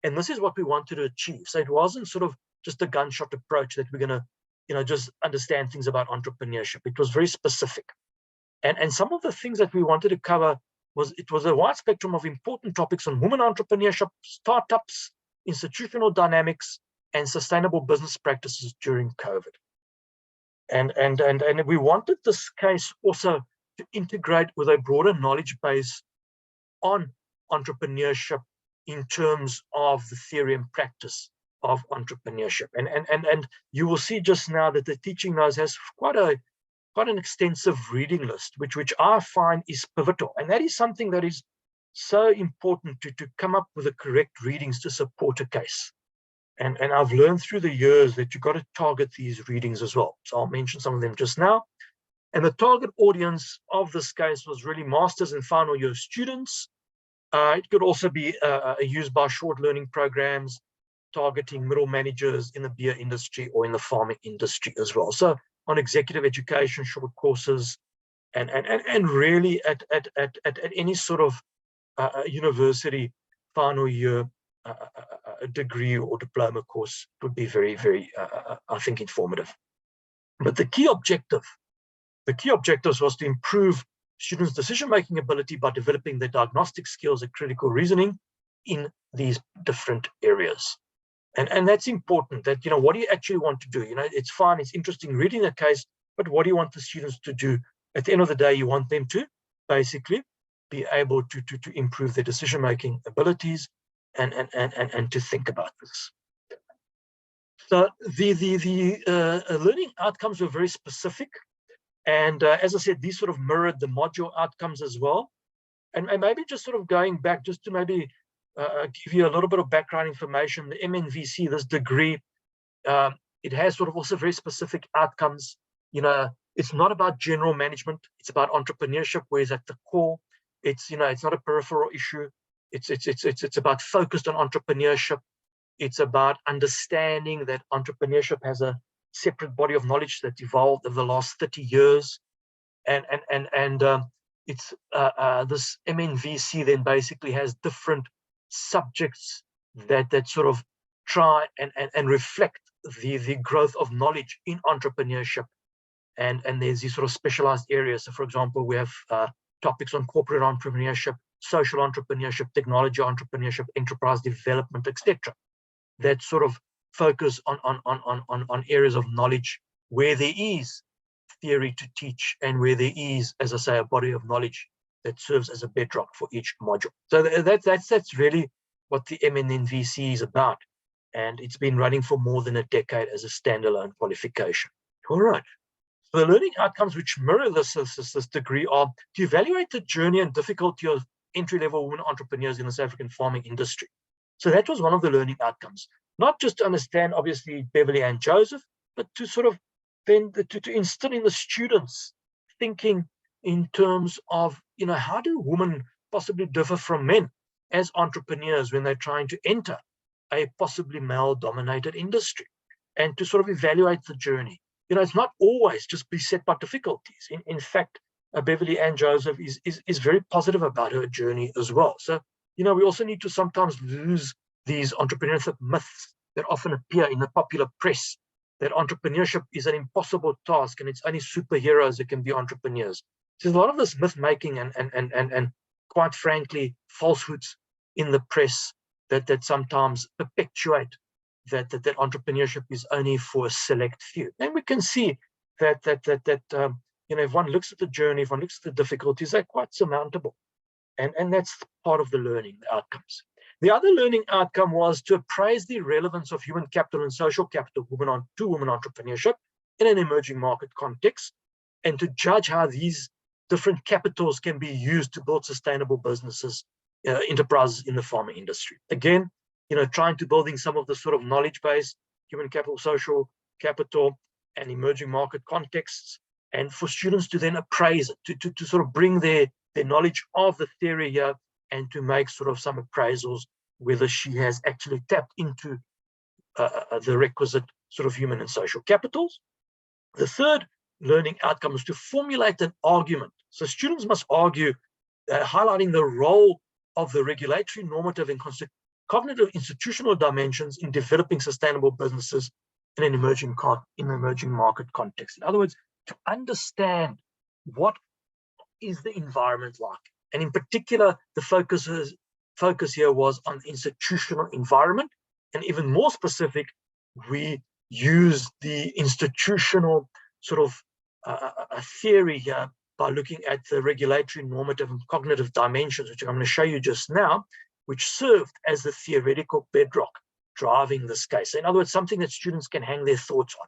And this is what we wanted to achieve. So it wasn't sort of just a gunshot approach that we're going to, you know, just understand things about entrepreneurship. It was very specific. And some of the things that we wanted to cover was, it was a wide spectrum of important topics on women entrepreneurship, startups, institutional dynamics, and sustainable business practices during COVID. And we wanted this case also to integrate with a broader knowledge base on entrepreneurship, in terms of the theory and practice of entrepreneurship. And you will see just now that the teaching notes has quite an extensive reading list, which I find is pivotal. And that is something that is so important to come up with the correct readings to support a case. And I've learned through the years that you've got to target these readings as well. So I'll mention some of them just now. And the target audience of this case was really masters and final year students. It could also be used by short learning programs targeting middle managers in the beer industry or in the farming industry as well. So on executive education, short courses, and really at any sort of university final year degree or diploma course would be very, very, I think, informative. But the key objectives was to improve students' decision-making ability by developing their diagnostic skills and critical reasoning in these different areas. And that's important, that, what do you actually want to do? It's fine, it's interesting reading a case, but what do you want the students to do? At the end of the day, you want them to basically be able to improve their decision-making abilities and to think about this. So the learning outcomes were very specific. And as I said, these sort of mirrored the module outcomes as well. And maybe just sort of going back, just to maybe give you a little bit of background information, the MNVC, this degree, it has sort of also very specific outcomes. It's not about general management, it's about entrepreneurship, whereas at the core, it's not a peripheral issue. It's about focused on entrepreneurship. It's about understanding that entrepreneurship has a separate body of knowledge that evolved over the last 30 years. And it's this MNVC then basically has different subjects that sort of try and reflect the growth of knowledge in entrepreneurship. And there's these sort of specialized areas. So for example, we have topics on corporate entrepreneurship, social entrepreneurship, technology entrepreneurship, enterprise development, etc. That sort of focus on areas of knowledge where there is theory to teach and where there is, as I say, a body of knowledge that serves as a bedrock for each module. So that's really what the MNVC is about. And it's been running for more than a decade as a standalone qualification. All right. So the learning outcomes which mirror this degree are to evaluate the journey and difficulty of entry-level women entrepreneurs in the South African farming industry. So that was one of the learning outcomes. Not just to understand, obviously, Beverley Anne Joseph, but to sort of then to instill in the students thinking in terms of, how do women possibly differ from men as entrepreneurs when they're trying to enter a possibly male-dominated industry, and to sort of evaluate the journey. It's not always just beset by difficulties. In fact, Beverley Anne Joseph is very positive about her journey as well. So, we also need to sometimes lose these entrepreneurship myths that often appear in the popular press, that entrepreneurship is an impossible task and it's only superheroes that can be entrepreneurs. There's a lot of this myth making and quite frankly, falsehoods in the press that sometimes perpetuate that entrepreneurship is only for a select few. And we can see that if one looks at the journey, if one looks at the difficulties, they're quite surmountable. And that's part of the learning outcomes. The other learning outcome was to appraise the relevance of human capital and social capital to women entrepreneurship in an emerging market context, and to judge how these different capitals can be used to build sustainable businesses, enterprises in the farming industry. Again, trying to building some of the sort of knowledge base, human capital, social capital, and emerging market contexts, and for students to then appraise it, to sort of bring their knowledge of the theory here and to make sort of some appraisals whether she has actually tapped into the requisite sort of human and social capitals. The third learning outcome is to formulate an argument. So students must argue, highlighting the role of the regulatory, normative, and cognitive institutional dimensions in developing sustainable businesses in an emerging market context. In other words, to understand what is the environment like. And in particular, the focus here was on the institutional environment. And even more specific, we use the institutional sort of a theory here by looking at the regulatory, normative, and cognitive dimensions, which I'm going to show you just now. which served as the theoretical bedrock driving this case. In other words, something that students can hang their thoughts on.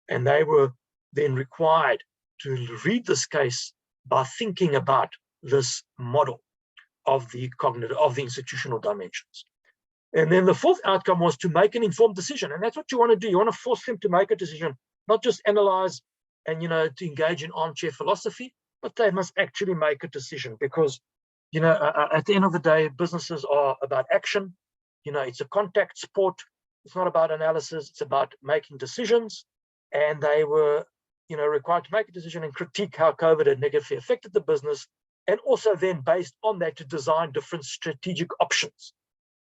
And they were then required to read this case by thinking about this model of the cognitive, of the institutional dimensions. And then the fourth outcome was to make an informed decision. And that's what you want to do. You want to force them to make a decision, not just analyze and, to engage in armchair philosophy, but they must actually make a decision because, at the end of the day, businesses are about action. It's a contact sport. It's not about analysis. It's about making decisions. And they were, required to make a decision and critique how COVID had negatively affected the business. And also then based on that to design different strategic options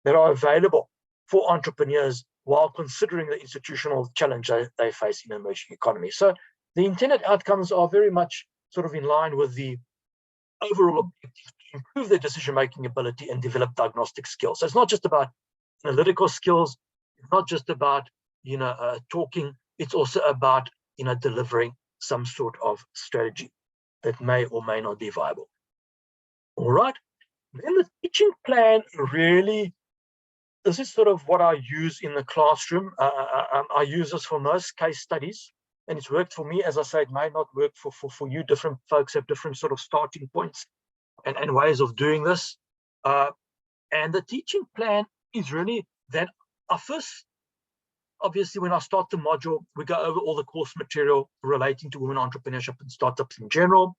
that are available for entrepreneurs while considering the institutional challenge they face in an emerging economy. So the intended outcomes are very much sort of in line with the overall objective to improve their decision-making ability and develop diagnostic skills. So it's not just about analytical skills, it's not just about, talking, it's also about, delivering some sort of strategy that may or may not be viable. All right, then the teaching plan really, this is sort of what I use in the classroom. I use this for most case studies, and it's worked for me. As I say, it may not work for you. Different folks have different sort of starting points and ways of doing this. And the teaching plan is really that I first, obviously, when I start the module, we go over all the course material relating to women entrepreneurship and startups in general.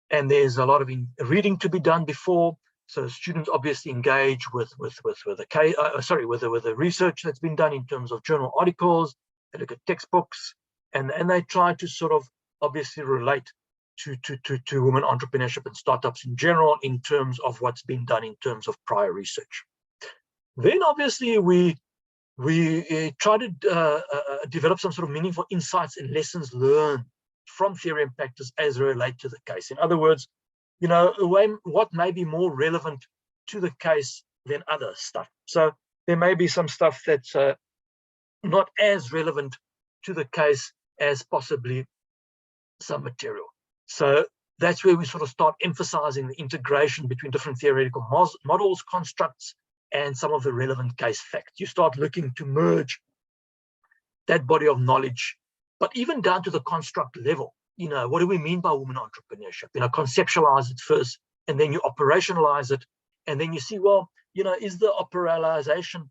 And there's a lot of reading to be done before. So students obviously engage with the research that's been done in terms of journal articles. They look at textbooks, and they try to sort of obviously relate to women entrepreneurship and startups in general in terms of what's been done in terms of prior research. Then obviously we try to develop some sort of meaningful insights and lessons learned from theory and practice as relate to the case. In other words, what may be more relevant to the case than other stuff. So there may be some stuff that's not as relevant to the case as possibly some material. So that's where we sort of start emphasizing the integration between different theoretical models, constructs, and some of the relevant case facts. You start looking to merge that body of knowledge, but even down to the construct level. What do we mean by women entrepreneurship? Conceptualize it first, and then you operationalize it, and then you see, well, is the operationalization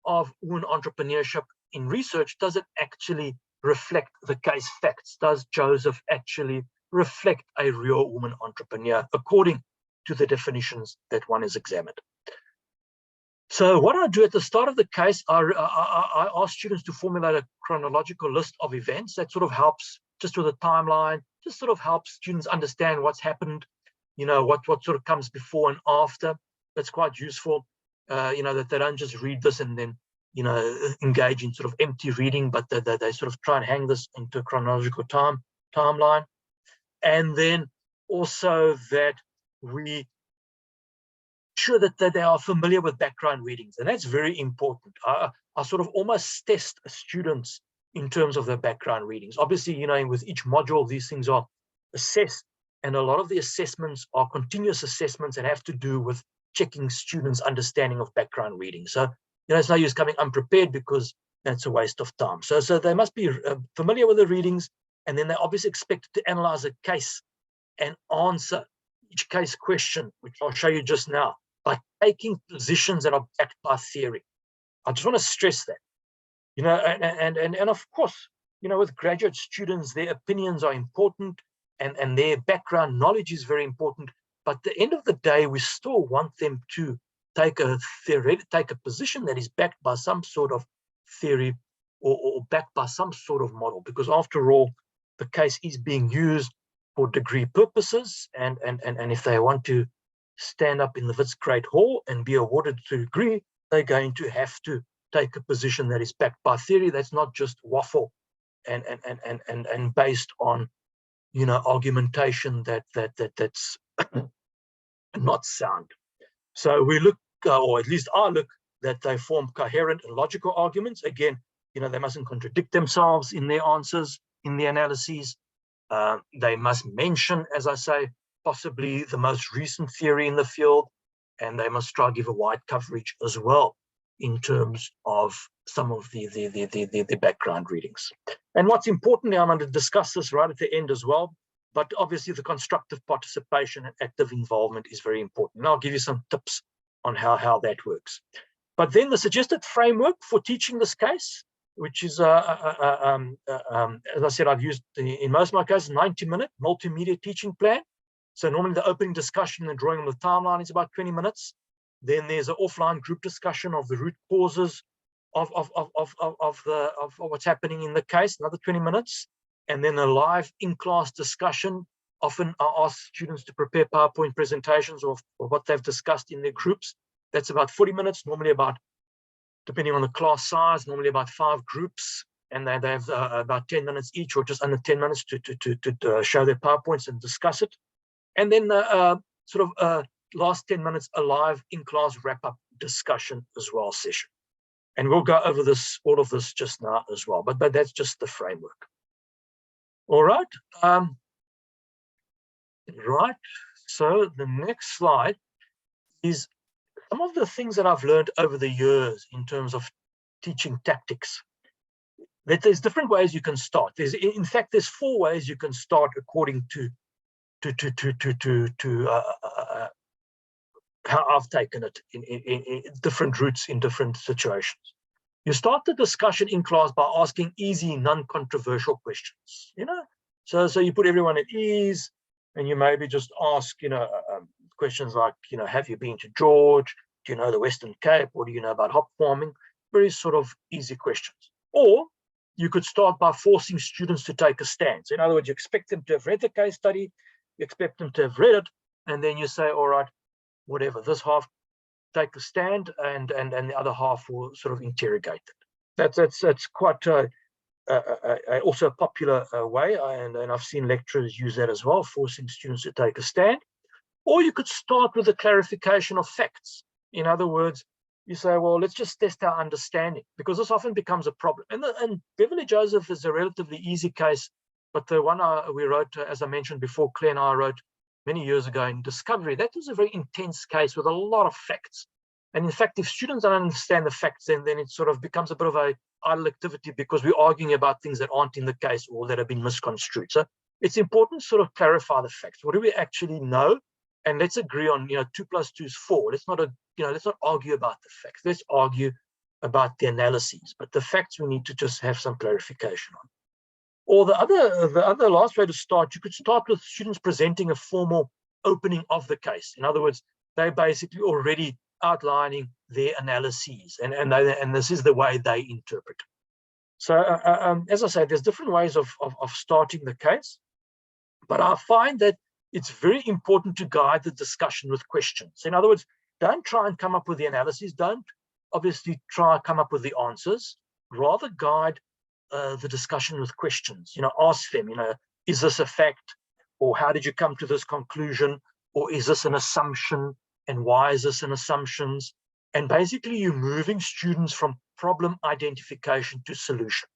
of women entrepreneurship in research, does it actually reflect the case facts? Does Joseph actually reflect a real woman entrepreneur according to the definitions that one has examined? So what I do at the start of the case, I ask students to formulate a chronological list of events that sort of helps, just with a timeline, just sort of helps students understand what's happened, what sort of comes before and after. That's quite useful, that they don't just read this and then, engage in sort of empty reading, but that they sort of try and hang this into a chronological timeline. And then also that we sure that they are familiar with background readings, and that's very important. I sort of almost test students in terms of their background readings. Obviously, with each module, these things are assessed, and a lot of the assessments are continuous assessments and have to do with checking students' understanding of background reading. So, it's no use coming unprepared because that's a waste of time. So they must be familiar with the readings, and then they're obviously expected to analyze a case and answer each case question, which I'll show you just now, by taking positions that are backed by theory. I just want to stress that, and of course, with graduate students, their opinions are important and their background knowledge is very important. But at the end of the day, we still want them to take a position that is backed by some sort of theory or backed by some sort of model, because after all, the case is being used for degree purposes, and if they want to stand up in the Wits Great Hall and be awarded a degree, they're going to have to take a position that is backed by theory. That's not just waffle and based on argumentation that's not sound. So we look, or at least I look, that they form coherent and logical arguments. Again, they mustn't contradict themselves in their answers, in the analyses. They must mention, as I say, possibly the most recent theory in the field, and they must try to give a wide coverage as well in terms of some of the background readings. And what's important now, I'm going to discuss this right at the end as well, but obviously the constructive participation and active involvement is very important. And I'll give you some tips on how that works. But then the suggested framework for teaching this case, which is, as I said, I've used in most of my cases, 90-minute multimedia teaching plan. So normally the opening discussion and drawing on the timeline is about 20 minutes. Then there's an offline group discussion of the root causes of what's happening in the case, another 20 minutes. And then a live in-class discussion. Often I ask students to prepare PowerPoint presentations of what they've discussed in their groups. That's about 40 minutes, normally about, depending on the class size, normally about 5 groups. And they have about 10 minutes each, or just under 10 minutes to show their PowerPoints and discuss it. And then last 10 minutes, a live in-class wrap-up discussion as well session. And we'll go over all of this just now as well, but that's just the framework. All right. Right. So the next slide is some of the things that I've learned over the years in terms of teaching tactics. That there's different ways you can start. In fact, there's 4 ways you can start according to how I've taken it in different routes in different situations. You start the discussion in class by asking easy, non-controversial questions. So you put everyone at ease, and you maybe just ask, questions like, have you been to George? Do you know the Western Cape? What do you know about hop farming? Very sort of easy questions. Or you could start by forcing students to take a stance. In other words, you expect them to have read the case study, you expect them to have read it, and then you say, all right, whatever, this half take a stand, and the other half will sort of interrogate it. That's quite also a popular way, and I've seen lecturers use that as well, forcing students to take a stand. Or you could start with a clarification of facts. In other words, you say, well, let's just test our understanding, because this often becomes a problem. And Beverley Joseph is a relatively easy case, but the one we wrote, as I mentioned before, Claire and I wrote many years ago in Discovery, that was a very intense case with a lot of facts. And in fact, if students don't understand the facts, then it sort of becomes a bit of a idle activity, because we're arguing about things that aren't in the case or that have been misconstrued. So it's important to sort of clarify the facts. What do we actually know? And let's agree on, 2 + 2 is 4. Let's not argue about the facts. Let's argue about the analyses. But the facts we need to just have some clarification on. Or the other last way to start, you could start with students presenting a formal opening of the case. In other words, they're basically already outlining their analyses, and this is the way they interpret. So as I say, there's different ways of starting the case, but I find that it's very important to guide the discussion with questions. In other words, don't try and come up with the analyses. Don't obviously try and come up with the answers. Rather guide the discussion with questions. Ask them, is this a fact? Or how did you come to this conclusion? Or is this an assumption? And why is this an assumption? And basically, you're moving students from problem identification to solution.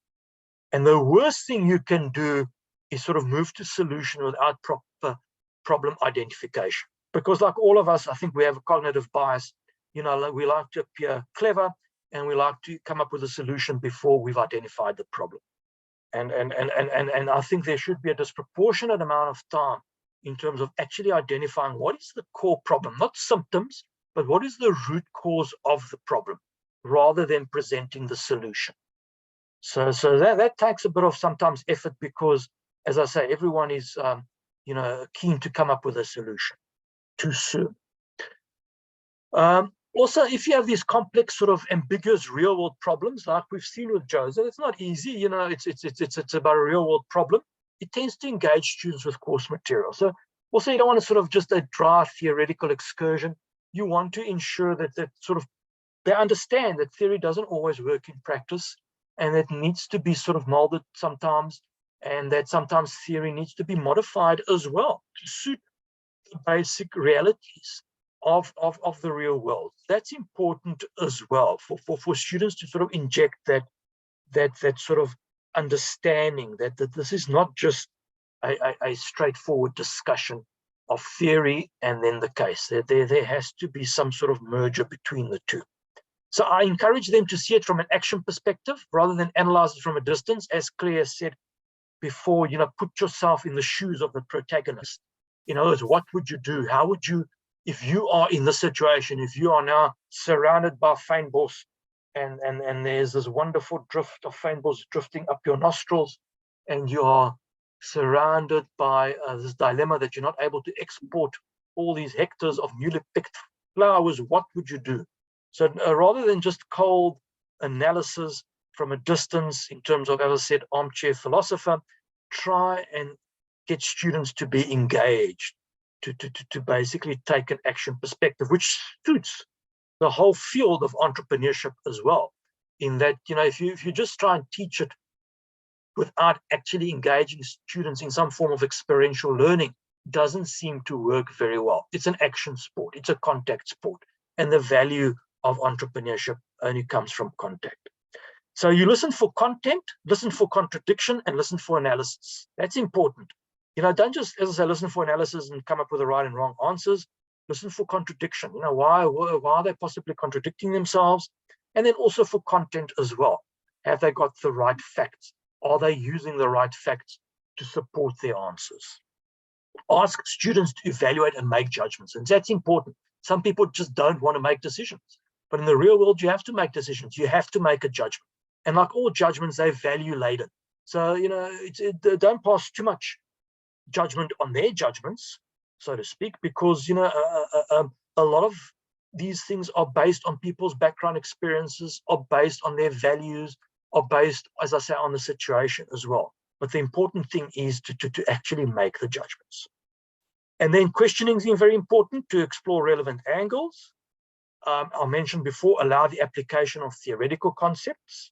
And the worst thing you can do is sort of move to solution without proper problem identification. Because like all of us, I think we have a cognitive bias. We like to appear clever, and we like to come up with a solution before we've identified the problem. And I think there should be a disproportionate amount of time in terms of actually identifying what is the core problem, not symptoms, but what is the root cause of the problem, rather than presenting the solution. So that takes a bit of sometimes effort, because, as I say, everyone is keen to come up with a solution too soon. Also, if you have these complex, sort of ambiguous real-world problems, like we've seen with Joseph, it's not easy. It's about a real-world problem. It tends to engage students with course material. So also, you don't want to sort of just a dry theoretical excursion. You want to ensure that they understand that theory doesn't always work in practice, and it needs to be sort of molded sometimes, and that sometimes theory needs to be modified as well to suit the basic realities of the real world. That's important as well for students to sort of inject that sort of understanding that this is not just a straightforward discussion of theory and then the case. There has to be some sort of merger between the two. So I encourage them to see it from an action perspective rather than analyze it from a distance. As Claire said before, put yourself in the shoes of the protagonist. In other words, what would you do? How would you, if you are in this situation, if you are now surrounded by fynbos and there's this wonderful drift of fynbos drifting up your nostrils, and you are surrounded by this dilemma that you're not able to export all these hectares of newly picked flowers, what would you do? So rather than just cold analysis from a distance in terms of, as I said, armchair philosopher, try and get students to be engaged, to basically take an action perspective, which suits the whole field of entrepreneurship as well. In that, if you just try and teach it without actually engaging students in some form of experiential learning, doesn't seem to work very well. It's an action sport, it's a contact sport, and the value of entrepreneurship only comes from contact. So you listen for content, listen for contradiction, and listen for analysis. That's important. Don't just, as I say, listen for analysis and come up with the right and wrong answers. Listen for contradiction. Why are they possibly contradicting themselves? And then also for content as well. Have they got the right facts? Are they using the right facts to support their answers? Ask students to evaluate and make judgments, and that's important. Some people just don't want to make decisions. But in the real world, you have to make decisions. You have to make a judgment. And like all judgments, they're value laden. So, don't pass too much judgment on their judgments, so to speak, because, a lot of these things are based on people's background experiences, are based on their values, are based, as I say, on the situation as well. But the important thing is to actually make the judgments. And then questioning is very important to explore relevant angles. I mentioned before, allow the application of theoretical concepts.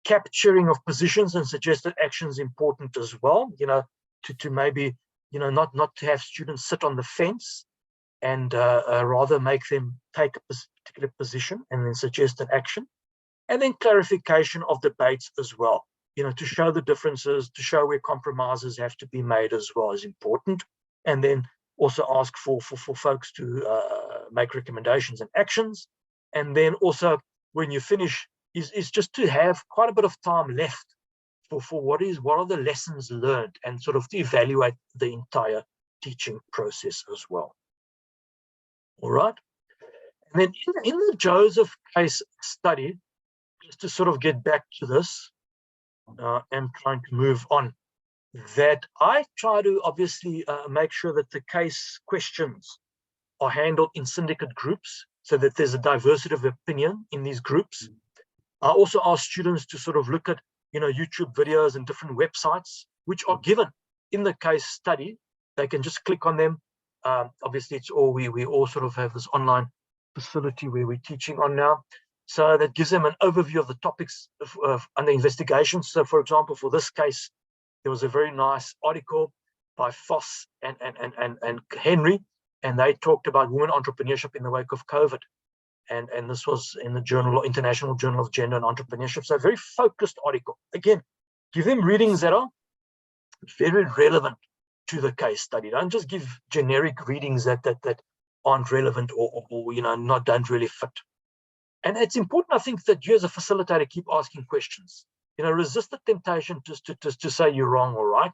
Capturing of positions and suggested actions important as well, to maybe, not to have students sit on the fence and rather make them take a particular position and then suggest an action. And then clarification of debates as well, to show the differences, to show where compromises have to be made as well is important. And then also ask for folks to make recommendations and actions. And then also, when you finish, is just to have quite a bit of time left for what are the lessons learned, and sort of to evaluate the entire teaching process as well. All right. And then in the Joseph case study, just to sort of get back to this and trying to move on, that I try to obviously make sure that the case questions are handled in syndicate groups so that there's a diversity of opinion in these groups. I also ask students to sort of look at, YouTube videos and different websites, which are given in the case study. They can just click on them. Obviously, it's all we all sort of have this online facility where we're teaching on now. So that gives them an overview of the topics under investigation. So, for example, for this case, there was a very nice article by Foss and Henry, and they talked about women entrepreneurship in the wake of COVID. And this was in the International Journal of Gender and Entrepreneurship. So a very focused article. Again, give them readings that are very relevant to the case study. Don't just give generic readings that aren't relevant or don't really fit. And it's important, I think, that you as a facilitator keep asking questions. Resist the temptation just to say you're wrong or right.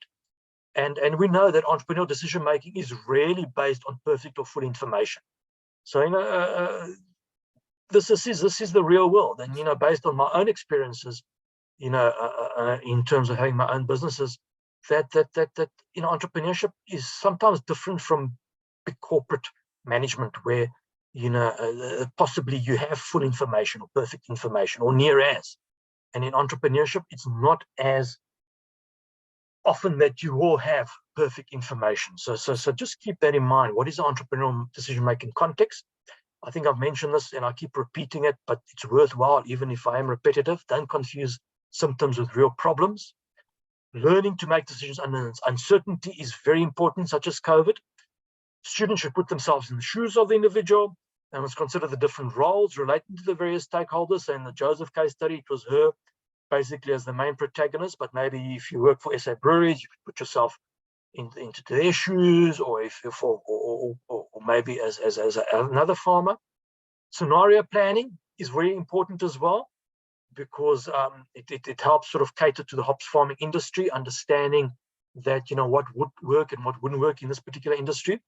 And we know that entrepreneurial decision making is rarely based on perfect or full information. So this is the real world, and based on my own experiences, in terms of having my own businesses, that entrepreneurship is sometimes different from big corporate management, where possibly you have full information or perfect information or near as. And in entrepreneurship, it's not as often that you will have perfect information. So just keep that in mind. What is the entrepreneurial decision-making context? I think I've mentioned this and I keep repeating it, but it's worthwhile, even if I am repetitive. Don't confuse symptoms with real problems. Learning to make decisions under uncertainty is very important, such as COVID. Students should put themselves in the shoes of the individual and must consider the different roles relating to the various stakeholders. So in the Joseph case study, it was her basically as the main protagonist, but maybe if you work for SA Breweries, you could put yourself into their shoes, or or maybe as another farmer. Scenario planning is very important as well, because it helps sort of cater to the hops farming industry, understanding that, you know, what would work and what wouldn't work in this particular industry.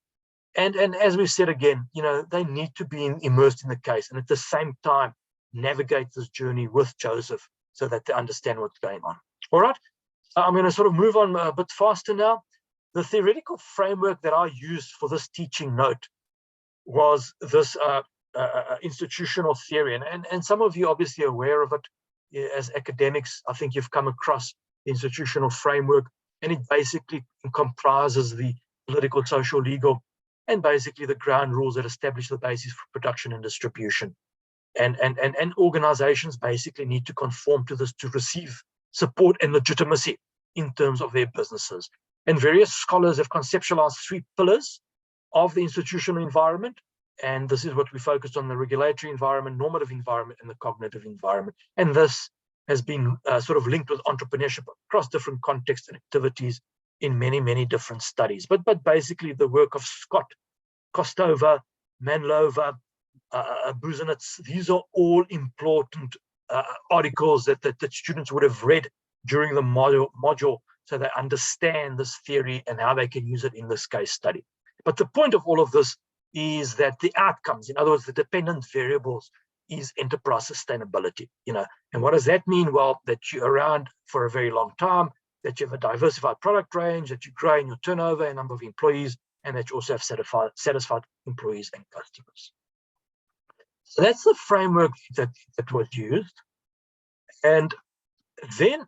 And as we said again, you know, they need to be immersed in the case, and at the same time navigate this journey with Joseph so that they understand what's going on. All right, I'm going to sort of move on a bit faster now. The theoretical framework that I used for this teaching note was this institutional theory, and some of you are obviously aware of it as academics. I think you've come across the institutional framework, and it basically comprises the political, social, legal, and basically the ground rules that establish the basis for production and distribution. And organizations basically need to conform to this to receive support and legitimacy in terms of their businesses. And various scholars have conceptualized 3 pillars of the institutional environment. And this is what we focused on: the regulatory environment, normative environment, and the cognitive environment. And this has been sort of linked with entrepreneurship across different contexts and activities in many, many different studies. But basically the work of Scott, Kostova, Manlova, Buzenitz, these are all important articles that students would have read during the module, so they understand this theory and how they can use it in this case study. But the point of all of this is that the outcomes, in other words, the dependent variables, is enterprise sustainability. You know, and what does that mean? Well, that you're around for a very long time, that you have a diversified product range, that you grow in your turnover and number of employees, and that you also have satisfied employees and customers. So that's the framework that was used. And then,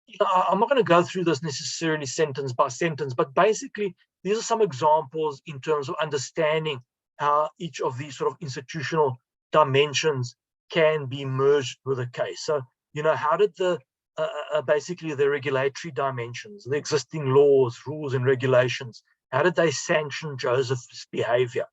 you know, I'm not going to go through this necessarily sentence by sentence, but basically these are some examples in terms of understanding how each of these sort of institutional dimensions can be merged with a case. So, you know, how did the basically the regulatory dimensions, the existing laws, rules, and regulations, how did they sanction Joseph's behavior?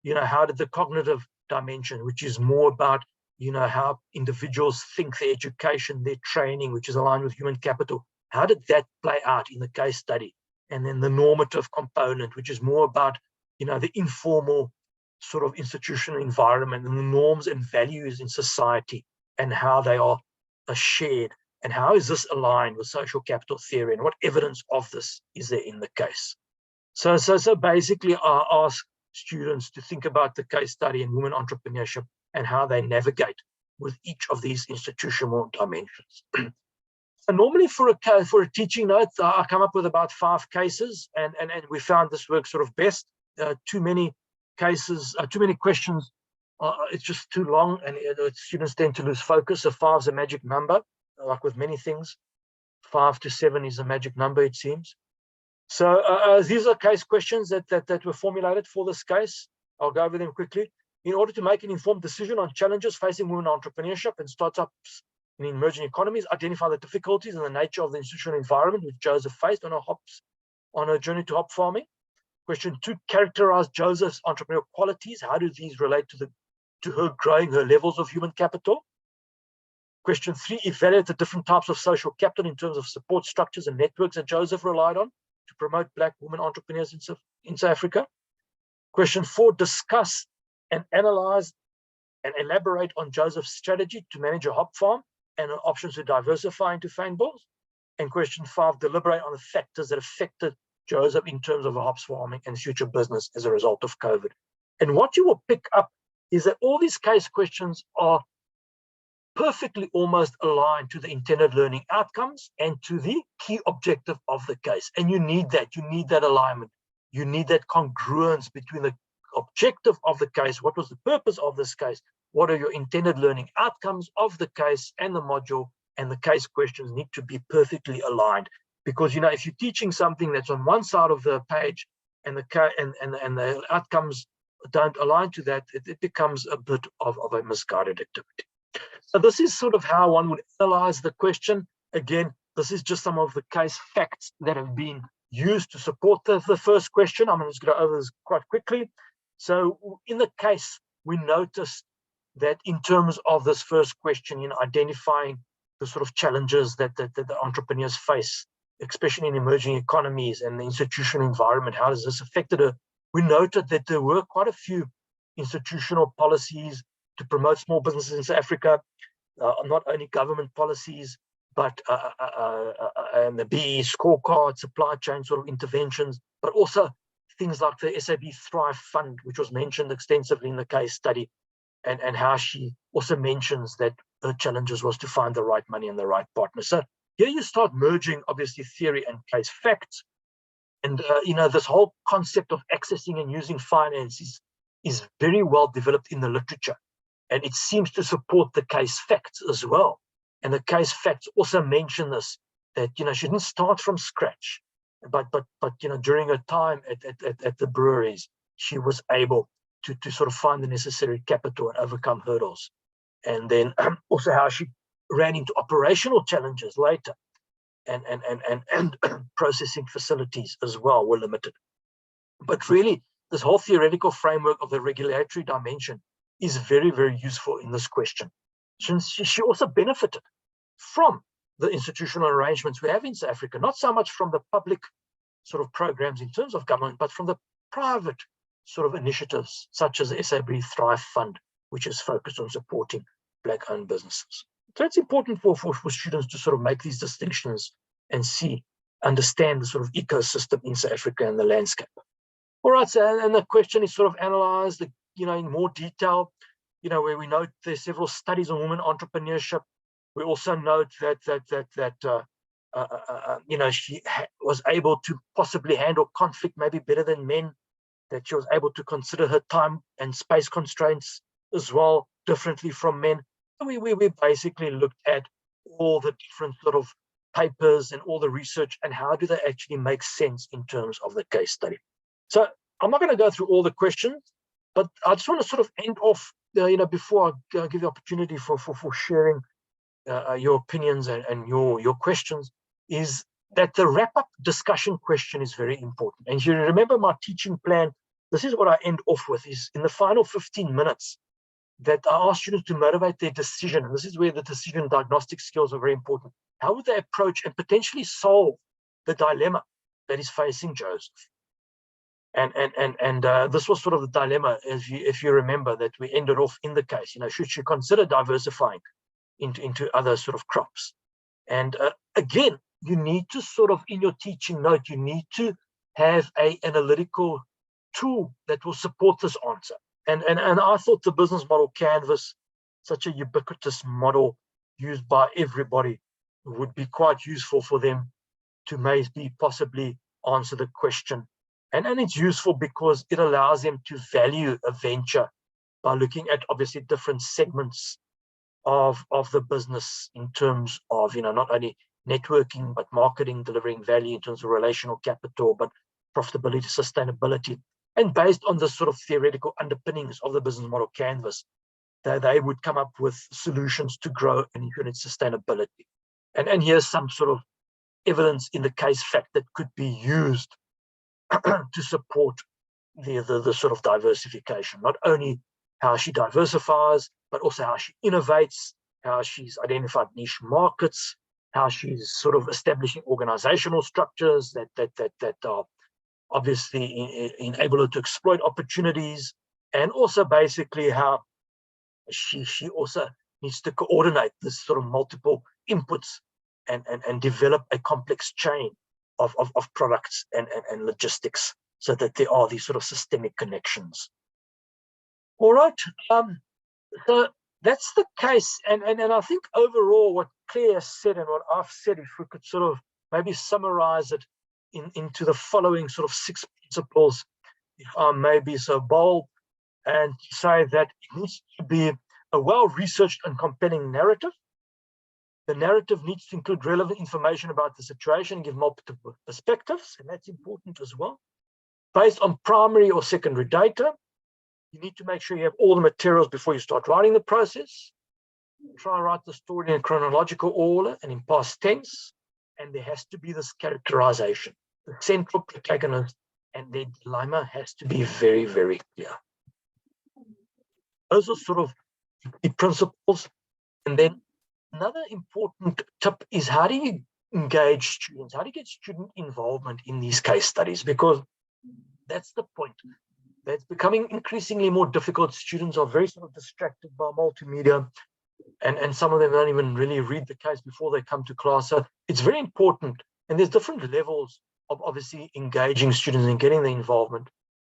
You know, how did the cognitive dimension, which is more about, you know, how individuals think, their education, their training, which is aligned with human capital, how did that play out in the case study? And then the normative component, which is more about, you know, the informal sort of institutional environment and the norms and values in society and how they are shared, and how is this aligned with social capital theory, and what evidence of this is there in the case. So basically I ask students to think about the case study in women entrepreneurship and how they navigate with each of these institutional dimensions. So normally for a teaching note, I come up with about 5 cases, and we found this works sort of best. Too many cases, too many questions, it's just too long, and students tend to lose focus. So 5 is a magic number, like with many things. 5 to 7 is a magic number, it seems. So these are case questions that were formulated for this case. I'll go over them quickly. In order to make an informed decision on challenges facing women entrepreneurship and startups in emerging economies, identify the difficulties and the nature of the institutional environment which Joseph faced on her journey to hop farming. Question 2, characterize Joseph's entrepreneurial qualities. How do these relate to her growing her levels of human capital? Question 3, evaluate the different types of social capital in terms of support structures and networks that Joseph relied on to promote Black women entrepreneurs in South Africa. Question 4, discuss and analyze and elaborate on Joseph's strategy to manage a hop farm and her options to diversify into fynbos. And question 5, deliberate on the factors that affected Joseph in terms of hops farming and future business as a result of COVID. And what you will pick up is that all these case questions are perfectly almost aligned to the intended learning outcomes and to the key objective of the case. And you need that alignment. You need that congruence between the objective of the case, what was the purpose of this case, what are your intended learning outcomes of the case and the module, and the case questions need to be perfectly aligned. Because, you know, if you're teaching something that's on one side of the page and the outcomes don't align to that, it becomes a bit of a misguided activity. So this is sort of how one would analyze the question. Again, this is just some of the case facts that have been used to support the first question. I'm just going to go over this quite quickly. So in the case, we noticed that in terms of this first question, in identifying the sort of challenges that the entrepreneurs face especially in emerging economies and the institutional environment. How has this affected her? We noted that there were quite a few institutional policies to promote small businesses in South Africa, not only government policies, but and the BE scorecard, supply chain sort of interventions, but also things like the SAB Thrive Fund, which was mentioned extensively in the case study, and how she also mentions that her challenges was to find the right money and the right partner. So here you start merging, obviously, theory and case facts. And, this whole concept of accessing and using finance is very well developed in the literature. And it seems to support the case facts as well. And the case facts also mention this, that, she didn't start from scratch, but during her time at the breweries, she was able to sort of find the necessary capital and overcome hurdles. And then also how she ran into operational challenges later, and processing facilities as well were limited. But really, this whole theoretical framework of the regulatory dimension is very, very useful in this question. Since she also benefited from the institutional arrangements we have in South Africa, not so much from the public sort of programs in terms of government, but from the private sort of initiatives, such as the SAB Thrive Fund, which is focused on supporting Black-owned businesses. So it's important for students to sort of make these distinctions and understand the sort of ecosystem in South Africa and the landscape. All right, so and the question is sort of analyzed, in more detail, where we note there's several studies on women entrepreneurship. We also note that she was able to possibly handle conflict maybe better than men, that she was able to consider her time and space constraints as well differently from men. So we basically looked at all the different sort of papers and all the research and how do they actually make sense in terms of the case study. So I'm not going to go through all the questions, but I just want to sort of end off, before I give the opportunity for sharing your opinions and your questions, is that the wrap-up discussion question is very important. And you remember my teaching plan, this is what I end off with, is in the final 15 minutes that I ask students to motivate their decision. And this is where the decision diagnostic skills are very important. How would they approach and potentially solve the dilemma that is facing Joseph? And this was sort of the dilemma, if you remember, that we ended off in the case. Should she consider diversifying into other sort of crops? And again, you need to sort of, in your teaching note, you need to have an analytical tool that will support this answer. And I thought the business model canvas, such a ubiquitous model used by everybody, would be quite useful for them to maybe possibly answer the question. And it's useful because it allows them to value a venture by looking at obviously different segments of the business in terms of, not only networking, but marketing, delivering value in terms of relational capital, but profitability, sustainability. And based on the sort of theoretical underpinnings of the business model canvas, they would come up with solutions to grow and include sustainability. And here's some sort of evidence in the case fact that could be used to support the sort of diversification, not only how she diversifies, but also how she innovates, how she's identified niche markets, how she's sort of establishing organizational structures that are obviously enable her to exploit opportunities, and also basically how she also needs to coordinate this sort of multiple inputs and develop a complex chain of products and logistics, so that there are these sort of systemic connections. All right, so that's the case, and I think overall what Claire said and what I've said, if we could sort of maybe summarize it into the following sort of 6 principles, if I may be so bold, and say that it needs to be a well-researched and compelling narrative. The narrative needs to include relevant information about the situation and give multiple perspectives, and that's important as well. Based on primary or secondary data, you need to make sure you have all the materials before you start writing the process. Try and write the story in chronological order and in past tense, and there has to be this characterization. The central protagonist and their dilemma has to be very, very clear. Those are sort of the principles. And then another important tip is, how do you engage students? How do you get student involvement in these case studies? Because that's the point. That's becoming increasingly more difficult. Students are very sort of distracted by multimedia, and some of them don't even really read the case before they come to class. So it's very important, and there's different levels of obviously engaging students and getting the involvement,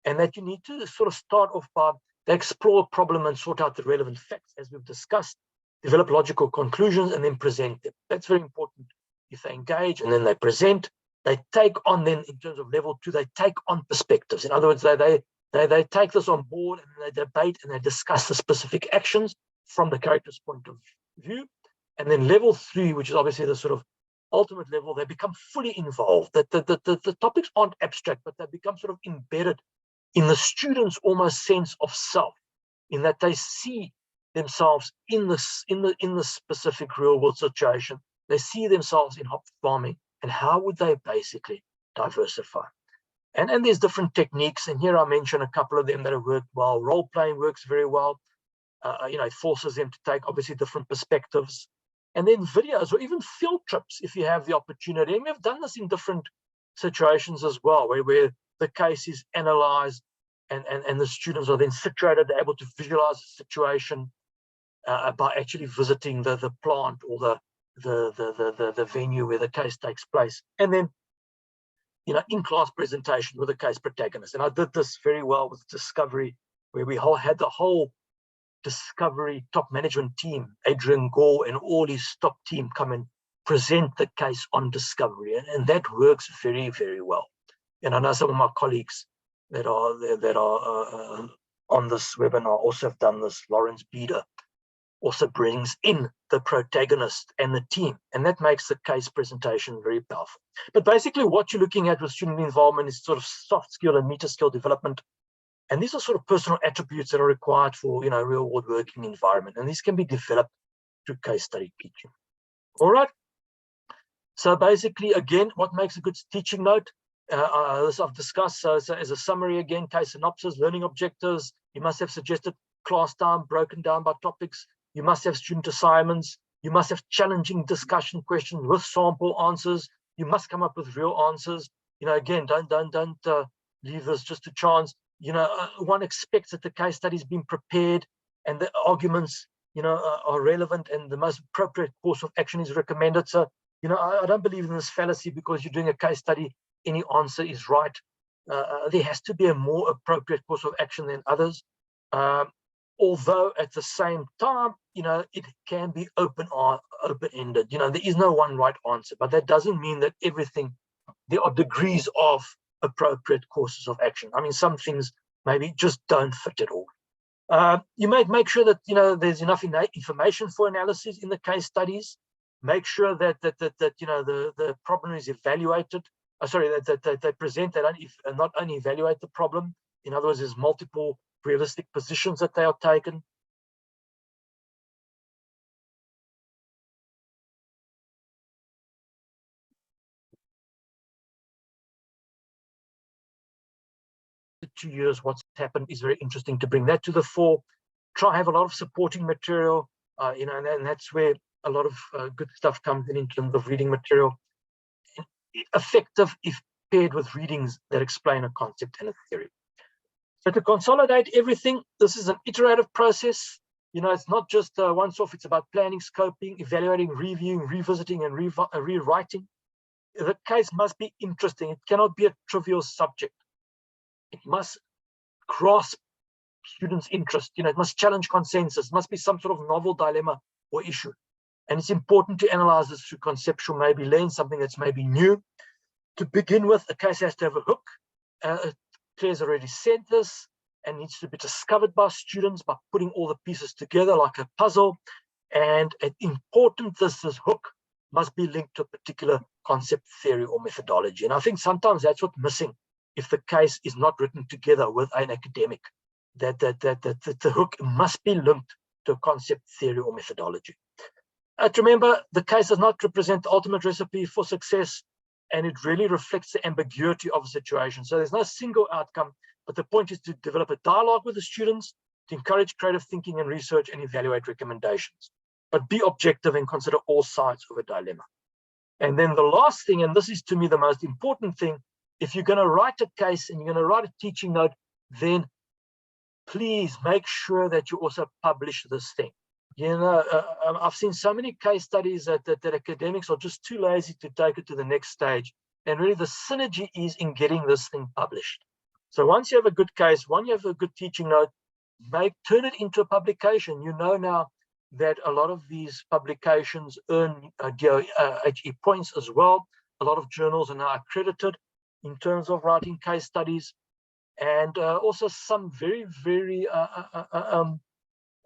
and that you need to sort of start off by they explore a problem and sort out the relevant facts, as we've discussed, develop logical conclusions, and then present them. That's very important. If they engage and then they present, they take on, then in terms of level 2, they take on perspectives. In other words, they take this on board and they debate and they discuss the specific actions from the character's point of view. And then level 3, which is obviously the sort of ultimate level, they become fully involved. That the topics aren't abstract, but they become sort of embedded in the student's almost sense of self, in that they see themselves in the specific real world situation. They see themselves in hop farming, and how would they basically diversify? And there's different techniques, and here I mention a couple of them that have worked well. Role playing works very well. It forces them to take obviously different perspectives, and then videos or even field trips if you have the opportunity. And we've done this in different situations as well, where the case is analyzed and the students are then situated, they're able to visualize the situation by actually visiting the plant or the venue where the case takes place. And then, in-class presentation with the case protagonist. And I did this very well with Discovery, where we had the whole Discovery top management team, Adrian Gore and all his top team, come and present the case on Discovery. And that works very, very well. And I know some of my colleagues that are on this webinar also have done this. Lawrence Beder also brings in the protagonist and the team, and that makes the case presentation very powerful. But basically what you're looking at with student involvement is sort of soft skill and meta skill development, and these are sort of personal attributes that are required for real world working environment, and these can be developed through case study teaching. All right, so basically, again, what makes a good teaching note? This I've discussed. So as a summary, again, case synopsis, learning objectives. You must have suggested class time broken down by topics. You must have student assignments. You must have challenging discussion questions with sample answers. You must come up with real answers. Again, don't leave this just to chance. One expects that the case study has been prepared and the arguments, are relevant and the most appropriate course of action is recommended. So, I don't believe in this fallacy because you're doing a case study, any answer is right. There has to be a more appropriate course of action than others. Although at the same time, it can be open-ended. There is no one right answer, but that doesn't mean that there are degrees of appropriate courses of action. I mean, some things maybe just don't fit at all. You may make sure that, there's enough information for analysis in the case studies. Make sure that the problem is evaluated. That they present, they not only evaluate the problem. In other words, there's multiple realistic positions that they are taken. The 2 years, what's happened is very interesting to bring that to the fore. Try have a lot of supporting material, and that's where a lot of good stuff comes in terms of reading material. Effective if paired with readings that explain a concept and a theory. So to consolidate everything, this is an iterative process. It's not just once off, it's about planning, scoping, evaluating, reviewing, revisiting, and rewriting. The case must be interesting. It cannot be a trivial subject. It must grasp students' interest. It must challenge consensus. It must be some sort of novel dilemma or issue. And it's important to analyze this through conceptual, maybe learn something that's maybe new. To begin with, a case has to have a hook. Claire's already said this, and needs to be discovered by students by putting all the pieces together like a puzzle. And important, this hook must be linked to a particular concept, theory, or methodology. And I think sometimes that's what's missing if the case is not written together with an academic, that the hook must be linked to a concept, theory, or methodology. Remember, the case does not represent the ultimate recipe for success, and it really reflects the ambiguity of a situation. So there's no single outcome, but the point is to develop a dialogue with the students, to encourage creative thinking and research, and evaluate recommendations. But be objective and consider all sides of a dilemma. And then the last thing, and this is to me the most important thing, if you're going to write a case and you're going to write a teaching note, then please make sure that you also publish this thing. You know, I've seen so many case studies that academics are just too lazy to take it to the next stage. And really the synergy is in getting this thing published. So once you have a good case, once you have a good teaching note, turn it into a publication. You know now that a lot of these publications earn HE points as well. A lot of journals are now accredited in terms of writing case studies, and also some very, very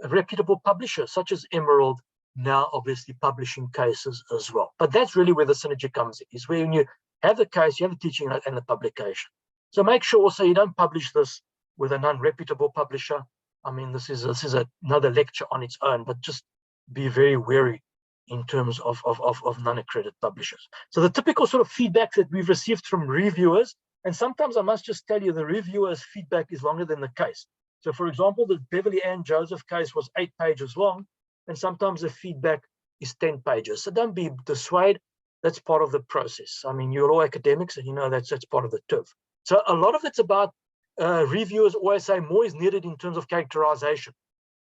reputable publishers such as Emerald now obviously publishing cases as well. But that's really where the synergy comes in, is when you have the case, you have the teaching note and the publication. So make sure also you don't publish this with a non-reputable publisher. I mean, this is another lecture on its own, but just be very wary in terms of non-accredited publishers. So the typical sort of feedback that we've received from reviewers, and sometimes I must just tell you the reviewers' feedback is longer than the case. So for example, the Beverley Anne Joseph case was 8 pages long, and sometimes the feedback is 10 pages. So don't be dissuaded. That's part of the process. I mean, you're all academics and you know that's part of the turf. So a lot of it's about reviewers always say more is needed in terms of characterization.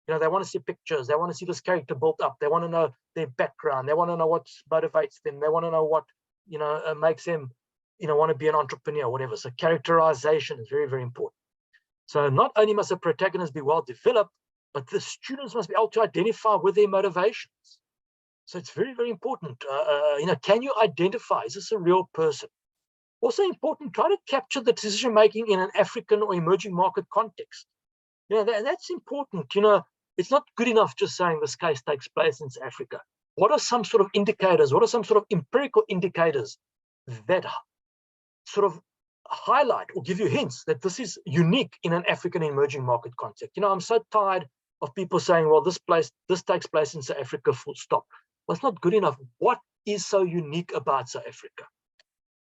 You know, they want to see pictures. They want to see this character built up. They want to know their background. They want to know what motivates them. They want to know what, you know, makes them, you know, want to be an entrepreneur or whatever. So characterization is very, very important. So not only must the protagonist be well developed, but the students must be able to identify with their motivations. So it's very, very important. You know, can you identify, is this a real person? Also important, try to capture the decision-making in an African or emerging market context. You know, that's important. You know, it's not good enough just saying this case takes place in South Africa. What are some sort of indicators? What are some sort of empirical indicators that sort of highlight or give you hints that this is unique in an African emerging market context? You know, I'm so tired of people saying, well, this takes place in South Africa, full stop. Well, it's not good enough. What is so unique about South Africa?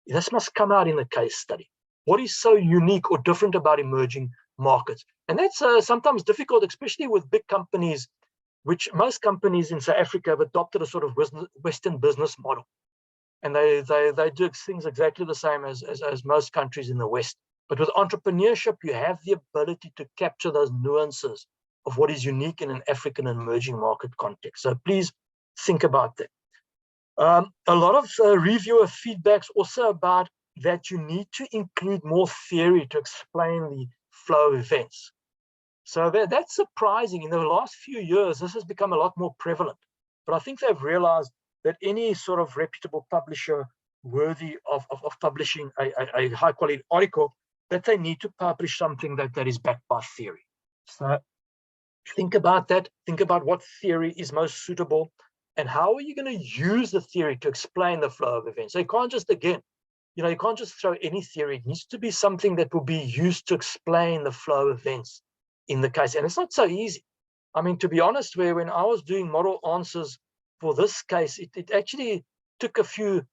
This must come out in the case study. What is so unique or different about emerging markets? And that's sometimes difficult, especially with big companies, which most companies in South Africa have adopted a sort of Western business model. And they do things exactly the same as most countries in the West. But with entrepreneurship, you have the ability to capture those nuances of what is unique in an African and emerging market context. So please think about that. A lot of reviewer feedbacks also about that you need to include more theory to explain the flow of events. So that's surprising. In the last few years, this has become a lot more prevalent. But I think they've realized that any sort of reputable publisher worthy of publishing a high quality article, that they need to publish something that is backed by theory. So think about that. Think about what theory is most suitable. And how are you going to use the theory to explain the flow of events? So you can't just, again, you know, you can't just throw any theory. It needs to be something that will be used to explain the flow of events in the case. And it's not so easy. I mean, to be honest, when I was doing model answers for this case, it actually took a few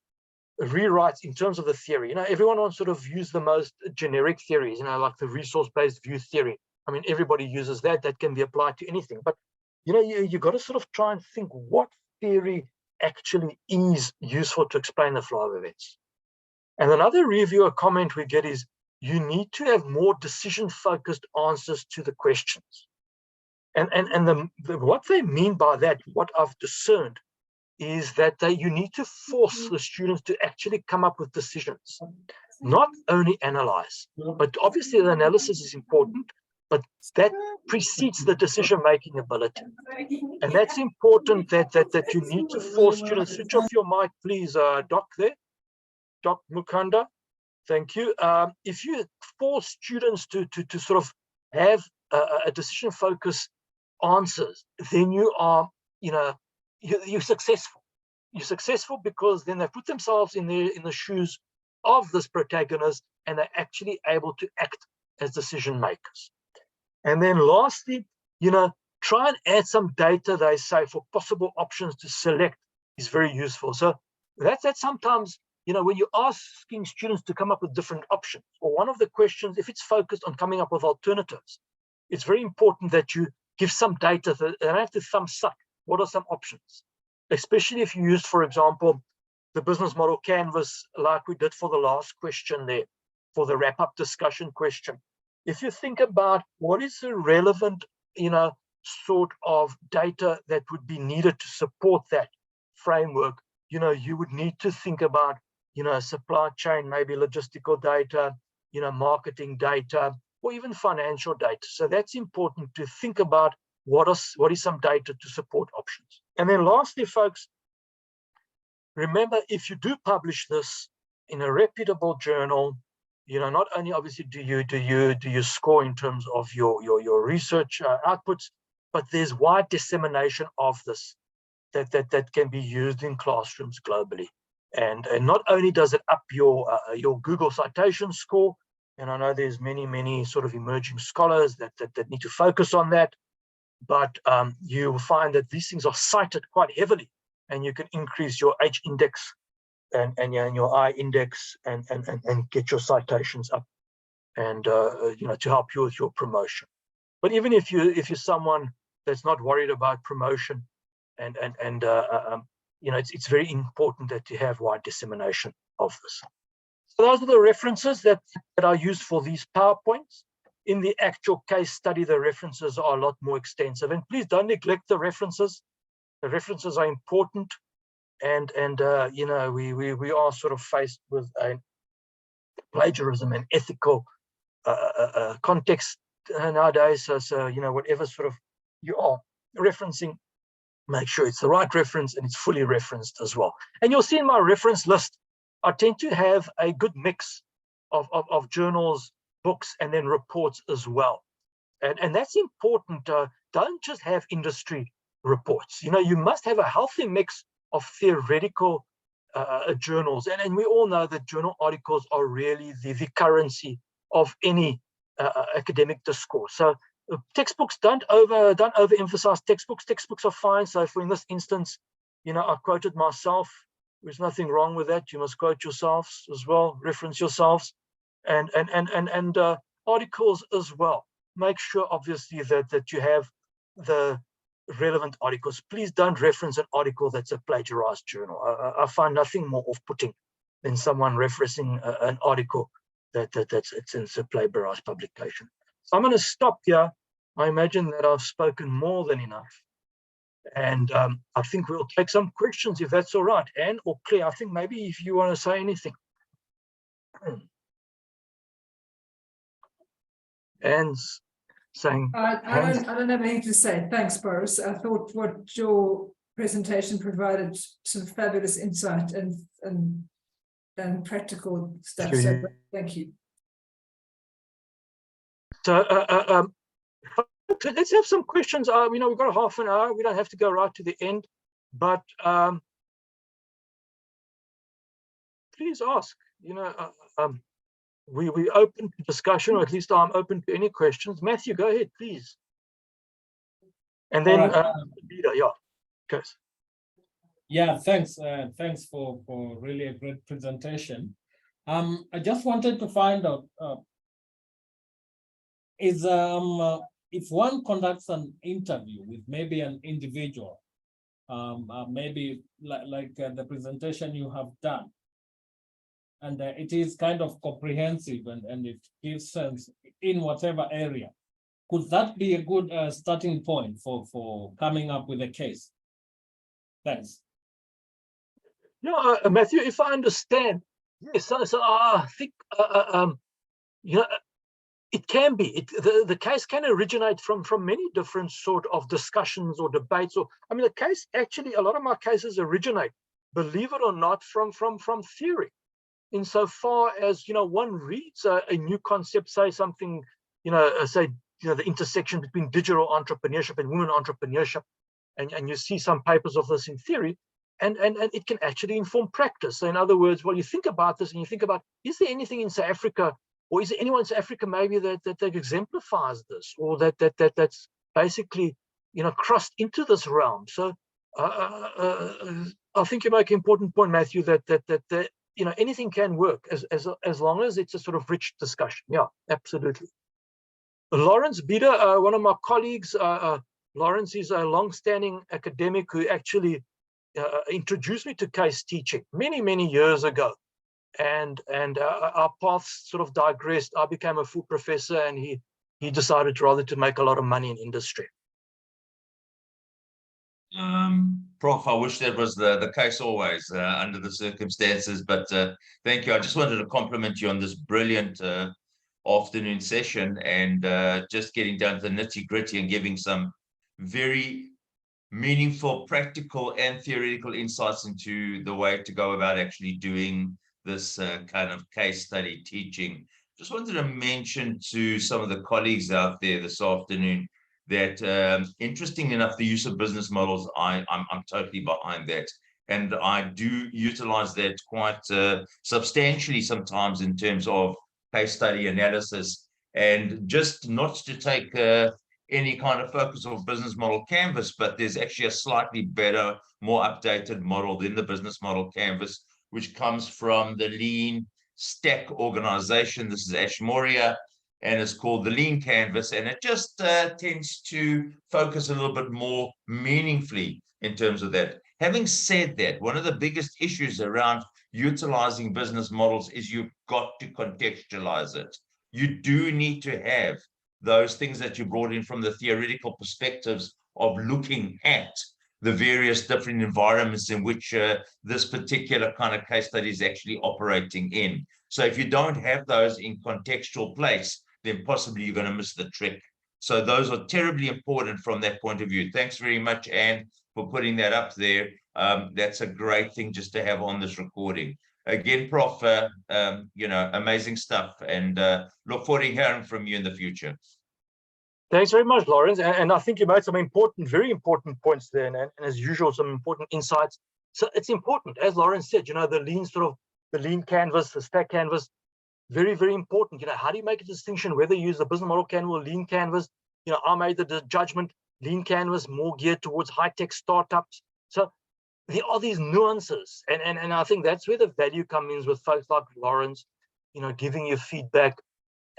rewrites in terms of the theory. You know, everyone wants to sort of use the most generic theories, you know, like the resource-based view theory. I mean, everybody uses that. That can be applied to anything. But, you know, you got to sort of try and think what theory actually is useful to explain the flow of events. And another reviewer comment we get is, you need to have more decision-focused answers to the questions. And what they mean by that, what I've discerned, is that you need to force the students to actually come up with decisions, not only analyze. But obviously the analysis is important, but that precedes the decision-making ability. And that's important that you need to force students. Switch off your mic, please, Doc there. Doc Mukunda, thank you. If you force students to sort of have a decision-focused answers, then you are, you know, you're successful. You're successful because then they put themselves in the shoes of this protagonist and they're actually able to act as decision makers. And then lastly, you know, try and add some data, they say, for possible options to select is very useful. So that's sometimes, you know, when you're asking students to come up with different options, or one of the questions, if it's focused on coming up with alternatives, it's very important that you give some data that they don't have to thumb suck. What are some options? Especially if you used, for example, the business model canvas like we did for the last question there, for the wrap-up discussion question. If you think about what is the relevant, sort of data that would be needed to support that framework, you would need to think about, supply chain, maybe logistical data, marketing data, or even financial data. So that's important to think about what is some data to support options. And then lastly, folks, remember, if you do publish this in a reputable journal, not only obviously do you score in terms of your research outputs, but there's wide dissemination of this that can be used in classrooms globally. And not only does it up your Google citation score, and I know there's many sort of emerging scholars that need to focus on that, but you will find that these things are cited quite heavily, and you can increase your H index and your I index and get your citations up, and to help you with your promotion. But even if you're someone that's not worried about promotion, it's very important that you have wide dissemination of this. So those are the references that are used for these PowerPoints. In the actual case study, the references are a lot more extensive, and please don't neglect the references. The references are important, and we are sort of faced with a plagiarism and ethical context nowadays. So whatever sort of you are referencing, make sure it's the right reference and it's fully referenced as well. And you'll see in my reference list, I tend to have a good mix of journals, books, and then reports as well. And that's important. Don't just have industry reports. You must have a healthy mix of theoretical journals. And we all know that journal articles are really the currency of any academic discourse. So textbooks, don't overemphasize textbooks. Textbooks are fine. So in this instance, I quoted myself. There's nothing wrong with that. You must quote yourselves as well, reference yourselves, and articles as well. Make sure, obviously, that you have the relevant articles. Please don't reference an article that's a plagiarized journal. I find nothing more off-putting than someone referencing an article that's a plagiarized publication. So I'm going to stop here. I imagine that I've spoken more than enough. And I think we'll take some questions, if that's all right. Anne or Claire, I think maybe if you want to say anything. Anne's saying. I don't have anything to say. Thanks, Boris. I thought what your presentation provided some fabulous insight and practical stuff. So thank you. So let's have some questions. We've got a half an hour. We don't have to go right to the end, but please ask. We open to discussion, or at least I'm open to any questions. Matthew, go ahead, please. And then Peter, yeah, okay. Yeah, thanks. Thanks for really a great presentation. I just wanted to find out if one conducts an interview with maybe an individual, maybe like the presentation you have done, and it is kind of comprehensive and it gives sense in whatever area, could that be a good starting point for coming up with a case? Thanks. Yeah, Matthew, if I understand, yes. So I think it can be. The case can originate from many different sort of discussions or debates. Or the case actually, a lot of my cases originate, believe it or not, from theory. Insofar as one reads a new concept, say something, the intersection between digital entrepreneurship and women entrepreneurship, and you see some papers of this in theory, and it can actually inform practice. So in other words, you think about this and you think about, is there anything in South Africa, or is there anyone in South Africa maybe that exemplifies this, or that's basically crossed into this realm? So I think you make an important point, Matthew, that anything can work as long as it's a sort of rich discussion. Yeah, absolutely. Lawrence Bieder, one of my colleagues, Lawrence is a long-standing academic who actually introduced me to case teaching many years ago, and our paths sort of digressed. I became a full professor, and he decided rather to make a lot of money in industry. Prof, I wish that was the case always under the circumstances, but thank you. I just wanted to compliment you on this brilliant afternoon session, and just getting down to the nitty-gritty and giving some very meaningful, practical and theoretical insights into the way to go about actually doing this kind of case study teaching. Just wanted to mention to some of the colleagues out there this afternoon that interesting enough, the use of business models, I'm totally behind that. And I do utilize that quite substantially sometimes in terms of case study analysis, and just not to take any kind of focus of business model canvas, but there's actually a slightly better, more updated model than the business model canvas, which comes from the Lean Stack organization. This is Ashmoria, and it's called the Lean Canvas, and it just tends to focus a little bit more meaningfully in terms of that. Having said that, one of the biggest issues around utilizing business models is you've got to contextualize it. You do need to have those things that you brought in from the theoretical perspectives of looking at the various different environments in which this particular kind of case study is actually operating in. So if you don't have those in contextual place, then possibly you're going to miss the trick. So those are terribly important from that point of view. Thanks very much, Anne, for putting that up there. That's a great thing just to have on this recording. Again, Prof, amazing stuff, and look forward to hearing from you in the future. Thanks very much, Lawrence. And I think you made some important, very important points there, and as usual, some important insights. So it's important, as Lawrence said, the lean canvas, the stack canvas, very important. How do you make a distinction whether you use the business model canvas or lean canvas? I made the judgment, lean canvas more geared towards high-tech startups. So there are these nuances, and I think that's where the value comes in with folks like Lawrence, giving you feedback,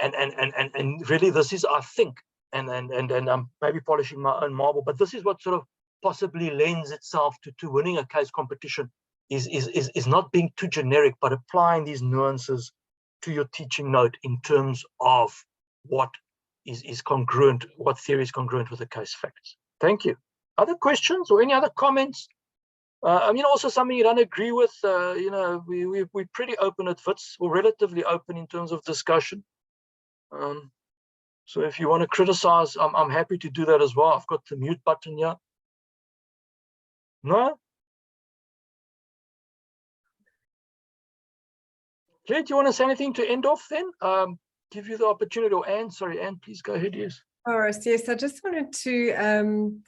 and really this is, I think, and I'm maybe polishing my own marble, but this is what sort of possibly lends itself to winning a case competition, is not being too generic, but applying these nuances to your teaching note in terms of what is congruent, what theory is congruent with the case facts. Thank you. Other questions or any other comments? Also something you don't agree with, we're pretty open at WITS, or relatively open in terms of discussion. So if you want to criticize, I'm happy to do that as well. I've got the mute button here. No? Claire, do you want to say anything to end off then? Give you the opportunity, or Anne, sorry, Anne, please go ahead, yes. Boris, yes, I just wanted to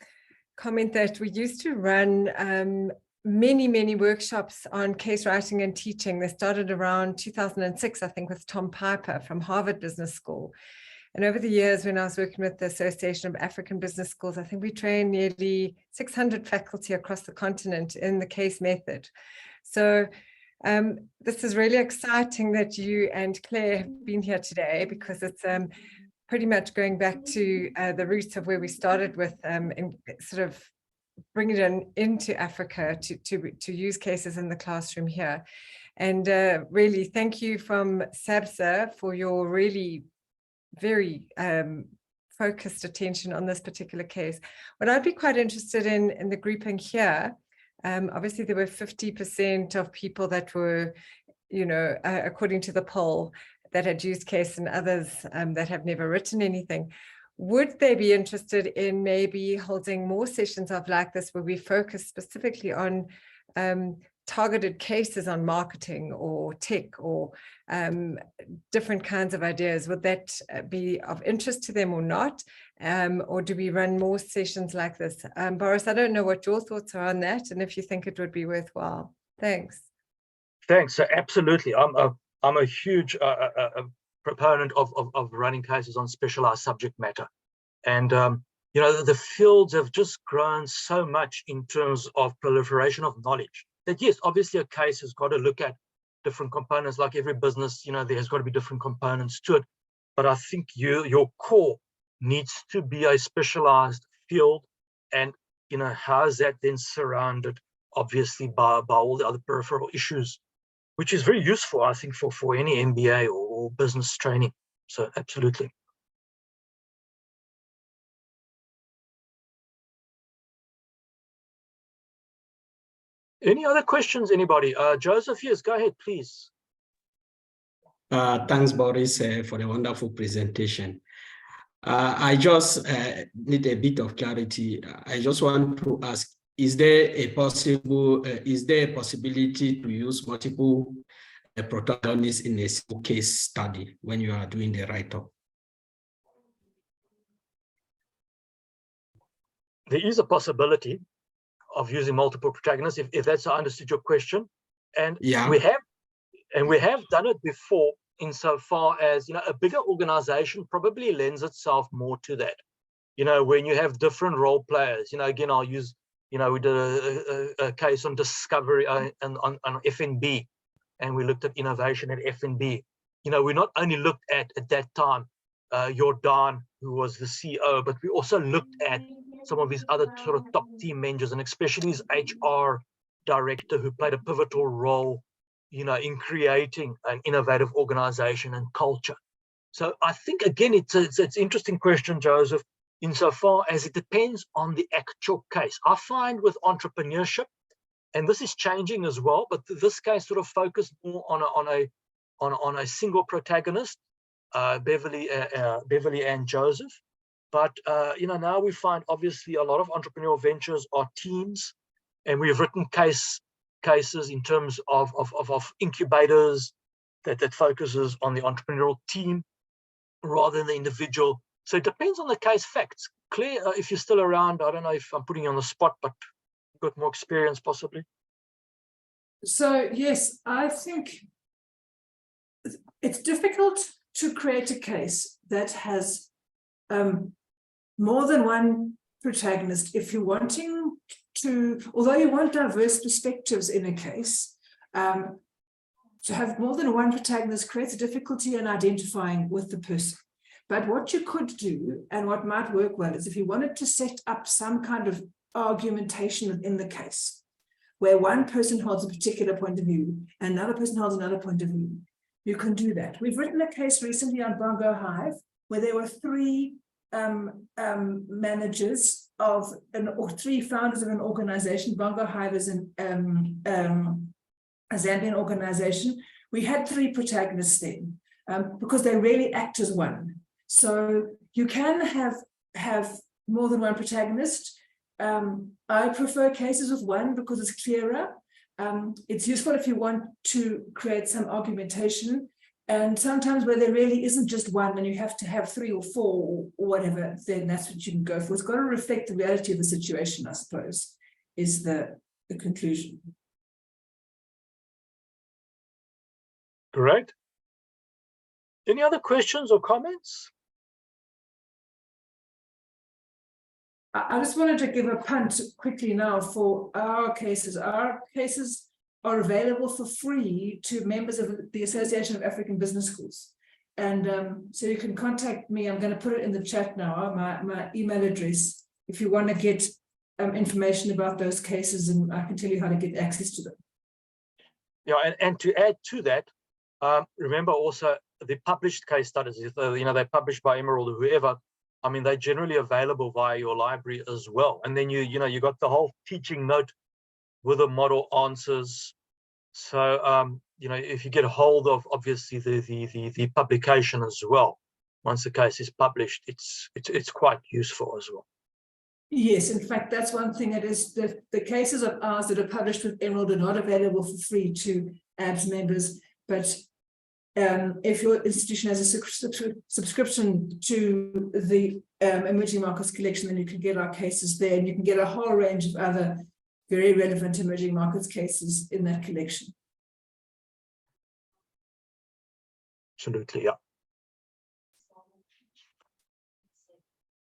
comment that we used to run many workshops on case writing and teaching. They started around 2006, I think, with Tom Piper from Harvard Business School. And over the years, when I was working with the Association of African Business Schools, I think we trained nearly 600 faculty across the continent in the case method. So this is really exciting that you and Claire have been here today, because it's pretty much going back to the roots of where we started with, and sort of bring it into Africa to use cases in the classroom here. And really thank you from SABSA for your really very focused attention on this particular case. What I'd be quite interested in the grouping here, obviously there were 50% of people that were, according to the poll, that had used case, and others that have never written anything. Would they be interested in maybe holding more sessions of like this, where we focus specifically on targeted cases on marketing or tech or different kinds of ideas? Would that be of interest to them or not? Or do we run more sessions like this? Boris, I don't know what your thoughts are on that, and if you think it would be worthwhile. Thanks. Thanks. So absolutely. I'm a huge proponent of running cases on specialized subject matter. And, the fields have just grown so much in terms of proliferation of knowledge that, yes, obviously a case has got to look at different components. Like every business, there's got to be different components to it. But I think your core needs to be a specialized field. And, how is that then surrounded obviously by all the other peripheral issues, which is very useful, I think, for any MBA or business training. So absolutely. Any other questions, anybody? Joseph, yes, go ahead, please. Thanks, Boris, for the wonderful presentation. I just need a bit of clarity. I just want to ask, is there a possibility to use multiple protagonists in a single case study when you are doing the write-up? There is a possibility of using multiple protagonists, if that's how I understood your question. And yeah, we have done it before, insofar as, a bigger organization probably lends itself more to that. When you have different role players, again, I'll use, we did a case on discovery on F&B, and we looked at innovation at F&B. We not only looked at that time, Jordan, who was the CEO, but we also looked at some of his other sort of top team managers, and especially his HR director, who played a pivotal role, in creating an innovative organization and culture. So I think, again, it's an interesting question, Joseph, insofar as it depends on the actual case. I find with entrepreneurship, and this is changing as well, but this case sort of focused more on a single protagonist, Beverley Anne Joseph. But now we find obviously a lot of entrepreneurial ventures are teams, and we've written cases in terms of incubators that focuses on the entrepreneurial team rather than the individual. So it depends on the case facts. Claire, if you're still around, I don't know if I'm putting you on the spot, but you've got more experience possibly. So yes, I think it's difficult to create a case that has more than one protagonist if you're wanting to, although you want diverse perspectives in a case, to have more than one protagonist creates a difficulty in identifying with the person. But what you could do, and what might work well, is if you wanted to set up some kind of argumentation within the case, where one person holds a particular point of view, and another person holds another point of view, you can do that. We've written a case recently on Bongo Hive, where there were three managers of or three founders of an organization. Bongo Hive is a Zambian organization. We had three protagonists then because they really act as one. So you can have more than one protagonist. I prefer cases with one because it's clearer. It's useful if you want to create some argumentation. And sometimes where there really isn't just one and you have to have three or four or whatever, then that's what you can go for. It's got to reflect the reality of the situation, I suppose, is the conclusion. Correct. Any other questions or comments? I just wanted to give a punt quickly now for our cases. Our cases are available for free to members of the Association of African Business Schools. And so you can contact me. I'm going to put it in the chat now, my email address, if you want to get information about those cases, and I can tell you how to get access to them. Yeah, and to add to that, remember also the published case studies, they're published by Emerald or whoever. I mean, they're generally available via your library as well. And then you got the whole teaching note with the model answers. So if you get a hold of obviously the publication as well, once the case is published, it's quite useful as well. Yes, in fact, that's one thing. It is the cases of ours that are published with Emerald are not available for free to AABS members, but if your institution has a subscription to the Emerging Markets Collection, then you can get our cases there, and you can get a whole range of other very relevant emerging markets cases in that collection. Absolutely, yeah.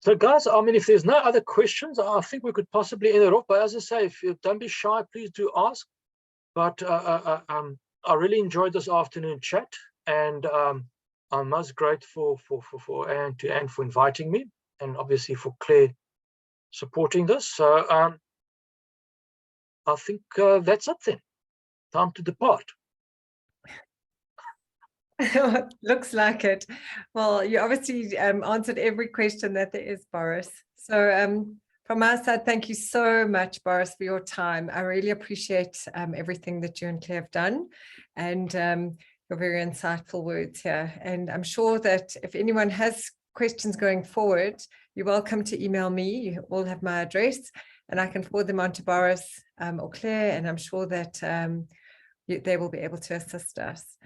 So guys, I mean, if there's no other questions, I think we could possibly end it off. But as I say, if you don't be shy, please do ask. But I really enjoyed this afternoon chat, and I'm most grateful for Anne for inviting me, and obviously for Claire supporting this. So I think that's it then. Time to depart. Looks like it. Well, you obviously answered every question that there is, Boris. So from our side, thank you so much, Boris, for your time. I really appreciate everything that you and Claire have done, and your very insightful words here. And I'm sure that if anyone has questions going forward, you're welcome to email me. You all have my address, and I can forward them on to Boris or Claire, and I'm sure that they will be able to assist us.